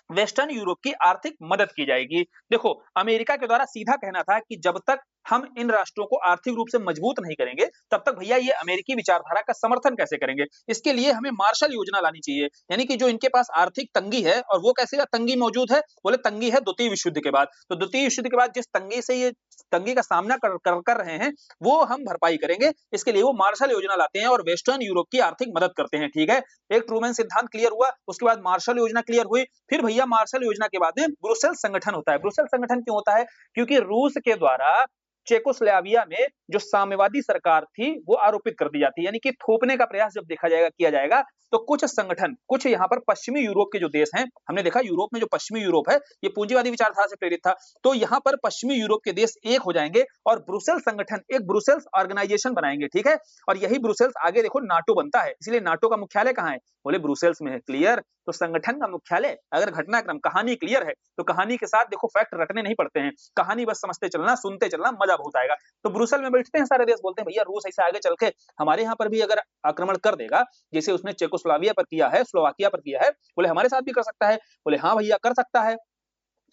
वेस्टर्न यूरोप की आर्थिक मदद की जाएगी। देखो अमेरिका के द्वारा सीधा कहना था कि जब तक हम इन राष्ट्रों को आर्थिक रूप से मजबूत नहीं करेंगे, तब तक भैया ये अमेरिकी विचारधारा का समर्थन कैसे करेंगे। इसके लिए हमें मार्शल योजना लानी चाहिए, यानी कि जो इनके पास आर्थिक तंगी है, और वो कैसे तंगी मौजूद है, बोले तंगी है द्वितीय विश्व युद्ध के बाद। तो द्वितीय विश्व युद्ध के बाद जिस तंगी से ये तंगी का सामना कर रहे हैं, वो हम भरपाई करेंगे। इसके लिए वो मार्शल योजना लाते हैं और वेस्टर्न यूरोप की आर्थिक मदद करते हैं। ठीक है, एक ट्रूमैन सिद्धांत क्लियर हुआ, उसके बाद मार्शल योजना क्लियर हुई, फिर भैया मार्शल योजना के बाद में ब्रुसेल्स संगठन होता है। ब्रुसेल्स संगठन क्यों होता है, क्योंकि रूस के द्वारा चेकोस्लोवाकिया में जो साम्यवादी सरकार थी वो आरोपित कर दी जाती है, यानी कि थोपने का प्रयास जब देखा जाएगा किया जाएगा, तो कुछ संगठन, कुछ यहाँ पर पश्चिमी यूरोप के जो देश हैं, हमने देखा यूरोप में जो पश्चिमी यूरोप है ये पूंजीवादी विचारधारा से प्रेरित था, तो यहाँ पर पश्चिमी यूरोप के देश एक हो जाएंगे और ब्रुसेल्स संगठन, एक ब्रुसेल्स ऑर्गेनाइजेशन बनाएंगे। ठीक है, और यही ब्रुसेल्स आगे देखो नाटो बनता है, इसलिए नाटो का मुख्यालय कहाँ है, बोले ब्रुसेल्स में है। क्लियर, तो संगठन का मुख्यालय, अगर घटनाक्रम कहानी क्लियर है तो कहानी के साथ देखो फैक्ट रटने नहीं पड़ते हैं, कहानी बस समझते चलना, सुनते चलना, मजा बहुत आएगा। तो ब्रुसेल में बैठते हैं सारे देश, बोलते हैं भैया रूस ऐसे आगे चल के हमारे यहाँ पर भी अगर आक्रमण कर देगा, जैसे उसने चेकोस्लोवाकिया पर किया है, स्लोवाकिया पर किया है, बोले हमारे साथ भी कर सकता है। बोले हाँ भैया कर सकता है,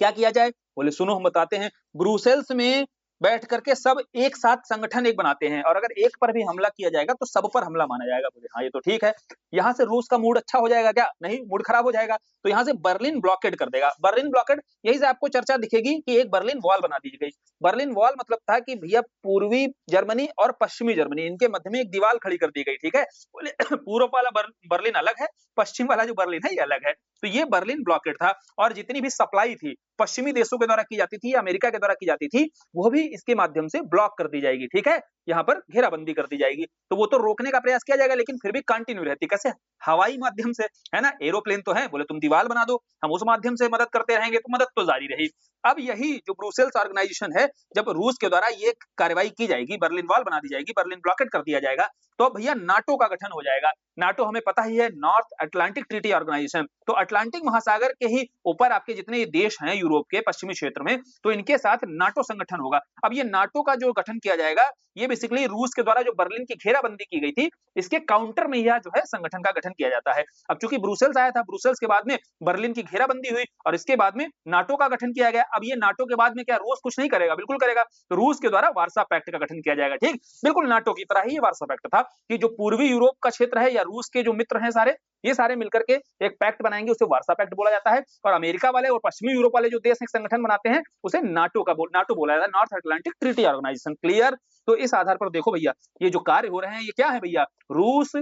क्या किया जाए, बोले सुनो हम बताते हैं। ब्रुसेल्स में बैठ करके सब एक साथ संगठन एक बनाते हैं, और अगर एक पर भी हमला किया जाएगा तो सब पर हमला माना जाएगा। बोले हाँ ये तो ठीक है, यहाँ से रूस का मूड अच्छा हो जाएगा क्या, नहीं मूड खराब हो जाएगा, तो यहाँ से बर्लिन ब्लॉकेड कर देगा। बर्लिन ब्लॉकेड, यही से आपको चर्चा दिखेगी कि एक बर्लिन वॉल बना दी गई। बर्लिन वॉल मतलब था कि भैया पूर्वी जर्मनी और पश्चिमी जर्मनी, इनके मध्य में एक दीवार खड़ी कर दी गई। ठीक है, बोले पूर्व वाला बर्लिन अलग है, पश्चिम वाला जो बर्लिन है ये अलग है, तो ये बर्लिन ब्लॉकेड था, और जितनी भी सप्लाई थी पश्चिमी देशों के द्वारा की जाती थी, अमेरिका के द्वारा की जाती थी, वो भी इसके माध्यम से ब्लॉक कर दी जाएगी। ठीक है, यहाँ पर घेराबंदी कर दी जाएगी, तो वो तो रोकने का प्रयास किया जाएगा, लेकिन फिर भी कंटिन्यू रहती, कैसे, हवाई माध्यम से, है ना, एरोप्लेन तो है, बोले तुम दीवार बना दो, हम उस माध्यम से मदद करते रहेंगे, तो मदद तो जारी रही। अब यही जो ब्रुसेल्स ऑर्गेनाइजेशन है, जब रूस के द्वारा ये कार्रवाई की जाएगी, बर्लिन वॉल बना दी जाएगी, बर्लिन ब्लॉकेड कर दिया जाएगा, तो भैया नाटो का गठन हो जाएगा। नाटो हमें पता ही है, नॉर्थ अटलांटिक ट्रीटी ऑर्गेनाइजेशन, तो अटलांटिक महासागर के ही ऊपर आपके जितने देश हैं यूरोप के पश्चिमी क्षेत्र में, तो इनके साथ नाटो संगठन होगा। अब ये नाटो का जो गठन किया जाएगा, ये बेसिकली रूस के द्वारा जो बर्लिन की घेराबंदी की गई थी, इसके काउंटर में यह जो है संगठन का गठन किया जाता है। अब चूंकि ब्रुसेल्स आया था, ब्रुसेल्स के बाद में बर्लिन की घेराबंदी हुई, और इसके बाद में नाटो का गठन किया गया। अब ये नाटो के बाद में क्या रूस कुछ नहीं करेगा, बिल्कुल करेगा, तो रूस के द्वारा वार्सा पैक्ट का गठन किया जाएगा। ठीक, बिल्कुल नाटो की तरह ही ये वार्सा पैक्ट था कि जो पूर्वी यूरोप का क्षेत्र है या रूस के जो मित्र हैं सारे, ये सारे मिलकर के एक पैक्ट बनाएंगे, उसे वार्सा पैक्ट बोला जाता है, और अमेरिका वाले और पश्चिमी यूरोप वाले जो देश एक संगठन बनाते हैं, उसे नाटो बोला जाता है, North Atlantic Treaty Organization. Clear, तो इस आधार पर देखो भैया ये जो कार्य हो रहे हैं ये क्या है भैया, रूस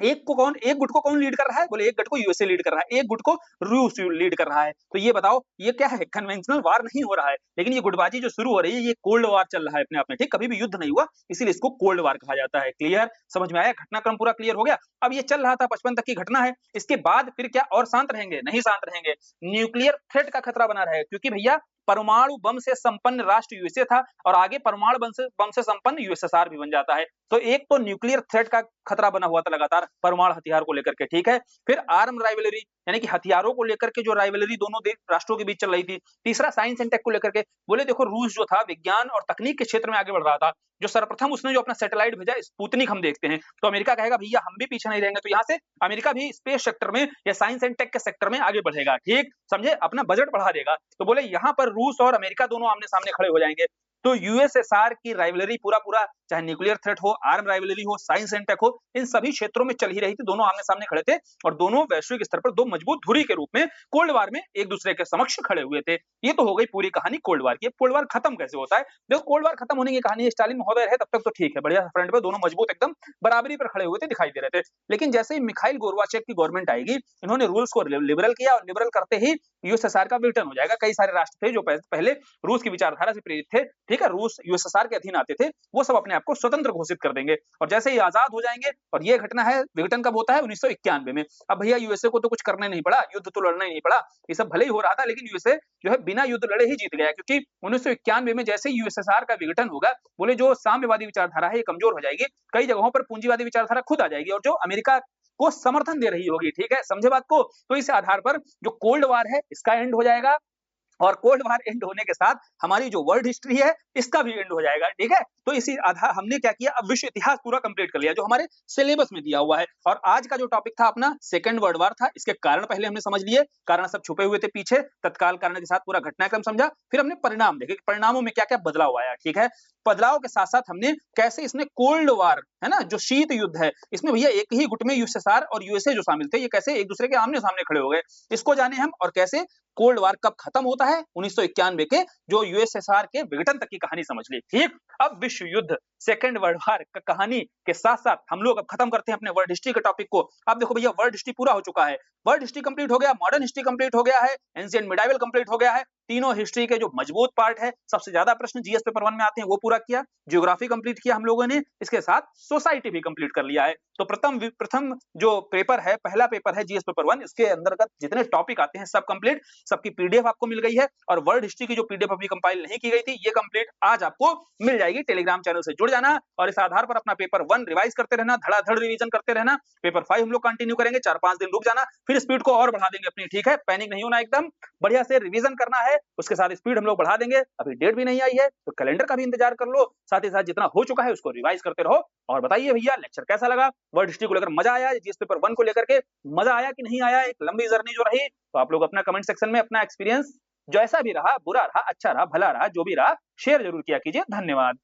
एक गुट को कौन लीड कर रहा है? बोले एक गुट को यूएसए लीड कर रहा है, एक गुट को रूस लीड कर रहा है। तो ये बताओ ये क्या है? कन्वेंशनल वार नहीं हो रहा है, लेकिन ये गुटबाजी जो शुरू हो रही है ये कोल्ड वार चल रहा है अपने आप में, ठीक? कभी भी युद्ध नहीं हुआ, इसीलिए इसको कोल्ड वार कहा जाता है। क्लियर? समझ में आया? घटनाक्रम पूरा क्लियर हो गया? अब ये चल रहा था 55 तक की घटना है, इसके बाद फिर क्या और शांत रहेंगे? नहीं शांत रहेंगे। न्यूक्लियर थ्रेट का खतरा बना रहे, क्योंकि भैया परमाणु बम से संपन्न राष्ट्र यूएसए था और आगे परमाणु बम से संपन्न यूएसएसआर भी बन जाता है। तो एक तो न्यूक्लियर थ्रेट का खतरा बना हुआ था लगातार परमाणु हथियार को लेकर के, ठीक है? फिर आर्म राइवलरी यानी कि हथियारों को लेकर के जो राइवलरी दोनों राष्ट्रों के बीच चल रही थी। तीसरा साइंस एंड टेक को लेकर के, बोले देखो रूस जो था विज्ञान और तकनीक के क्षेत्र में आगे बढ़ रहा था। जो सर्वप्रथम उसने जो अपना सैटेलाइट भेजा स्पुतनिक हम देखते हैं, तो अमेरिका कहेगा भैया हम भी पीछे नहीं रहेंगे, तो यहाँ से अमेरिका भी स्पेस सेक्टर में या साइंस एंड टेक के सेक्टर में आगे बढ़ेगा, ठीक? समझे? अपना बजट बढ़ा देगा। तो बोले यहाँ पर रूस और अमेरिका दोनों आमने सामने खड़े हो जाएंगे। तो यूएसएसआर की राइवलरी पूरा चाहे न्यूक्लियर थ्रेट हो, आर्म राइवलरी हो, साइंस एंड टेक हो, इन सभी क्षेत्रों में चल ही रही थी। दोनों आमने सामने खड़े थे और दोनों वैश्विक स्तर पर दो मजबूत धुरी के रूप में कोल्ड वार में एक दूसरे के समक्ष खड़े हुए थे। ये तो हो गई पूरी कहानी कोल्ड वार की। कोल्ड वार खत्म कैसे होता है? देखो कोल्ड वार खत्म होने की कहानी स्टालिन महोदय रहे तब तक तो ठीक है, बढ़िया फ्रंट पे दोनों मजबूत एकदम बराबरी पर खड़े हुए थे, दिखाई दे रहे थे। लेकिन जैसे ही मिखाइल गोरबाचेव की गवर्नमेंट आएगी, इन्होंने रूल्स को लिबरल किया और लिबरल करते ही यूएसएसआर का विघटन हो जाएगा। कई सारे राष्ट्र थे जो पहले रूस की विचारधारा से प्रेरित थे, ठीक है, रूस यूएसएसआर के अधीन आते थे, वो सब अपने आप को स्वतंत्र घोषित कर देंगे और जैसे ही आजाद हो जाएंगे। और ये घटना है विघटन कब होता है? 1991 में। अब भैया यूएसए को तो कुछ करना नहीं पड़ा, युद्ध तो लड़ना ही नहीं पड़ा, ये सब भले ही हो रहा था, लेकिन यूएसए जो है बिना युद्ध लड़े ही जीत गया, क्योंकि 1991 में जैसे ही यूएसएसआर का विघटन होगा, बोले जो साम्यवादी विचारधारा है ये कमजोर हो जाएगी, कई जगहों पर पूंजीवादी विचारधारा खुद आ जाएगी और जो अमेरिका को समर्थन दे रही होगी, ठीक है, समझे बात को? तो इस आधार पर जो कोल्ड वार है इसका एंड हो जाएगा और कोल्ड वार एंड होने के साथ हमारी जो वर्ल्ड हिस्ट्री है इसका भी एंड हो जाएगा, ठीक है? तो इसी आधार हमने क्या किया, अब विश्व इतिहास पूरा कंप्लीट कर लिया जो हमारे सिलेबस में दिया हुआ है। और आज का जो टॉपिक था अपना सेकंड वर्ल्ड वार था, इसके कारण पहले हमने समझ लिए, कारण सब छुपे हुए थे पीछे, तत्काल कारण के साथ पूरा घटनाक्रम समझा, फिर हमने परिणाम देखे, परिणामों में क्या क्या बदलाव आया, ठीक है? बदलाव के साथ साथ हमने कैसे इसने कोल्ड वार है ना, जो शीत युद्ध है, इसमें भैया एक ही गुट में यूएसएसआर और यूएसए जो शामिल थे, ये कैसे एक दूसरे के आमने सामने खड़े हो गए, इसको जाने हम। और कैसे कोल्ड वार कब खत्म होता है, 1991 के जो यूएसएसआर के विघटन तक की कहानी समझ ली, ठीक? अब विश्व युद्ध सेकंड वर्ल्ड वार का कहानी के साथ साथ हम लोग अब खत्म करते हैं अपने वर्ल्ड हिस्ट्री के टॉपिक को। अब देखो भैया वर्ल्ड हिस्ट्री पूरा हो चुका है, वर्ल्ड हिस्ट्री कंप्लीट हो गया, मॉडर्न हिस्ट्री कंप्लीट हो गया है, एंशिएंट मिडाइवल कंप्लीट हो गया है, तीनों हिस्ट्री के जो मजबूत पार्ट है, सबसे ज्यादा प्रश्न जीएस पेपर 1 में आते हैं, वो पूरा किया, ज्योग्राफी कंप्लीट किया हम लोगों ने, इसके साथ सोसाइटी भी कंप्लीट कर लिया है। तो प्रथम जो पेपर है, पहला पेपर है जीएस पेपर 1, इसके अंतर्गत जितने टॉपिक आते हैं सब कंप्लीट, सबकी पीडीएफ आपको मिल गई है और वर्ल्ड हिस्ट्री की जो पीडीएफ अभी कंपाइल नहीं की गई थी, ये कंप्लीट आज आपको मिल जाएगी। टेलीग्राम चैनल से जुड़ जाना और इस आधार पर अपना पेपर 1 रिवाइज करते रहना, धड़ाधड़ रिवीजन करते रहना। पेपर 5 हम लोग कंटिन्यू करेंगे, 4-5 दिन रुक जाना, फिर स्पीड को और बढ़ा देंगे अपनी, ठीक है? पैनिक नहीं होना, एकदम बढ़िया से रिवीजन करना है, उसके साथ स्पीड हम लोग बढ़ा देंगे। अभी डेट भी नहीं आई है तो कैलेंडर का भी इंतजार कर लो, साथ ही साथ जितना हो चुका है उसको रिवाइज करते रहो। और बताइए भैया लेक्चर कैसा लगा, वर्ल्ड हिस्ट्री को लेकर मजा आया, जीएस पेपर 1 को लेकर के मजा आया कि नहीं आया, एक लंबी जर्नी जो रही? तो आप लोग अपना कमेंट सेक्शन में अपना एक्सपीरियंस जैसा भी रहा, बुरा रहा, अच्छा रहा, भला रहा, जो भी रहा, शेयर जरूर किया कीजिए। धन्यवाद।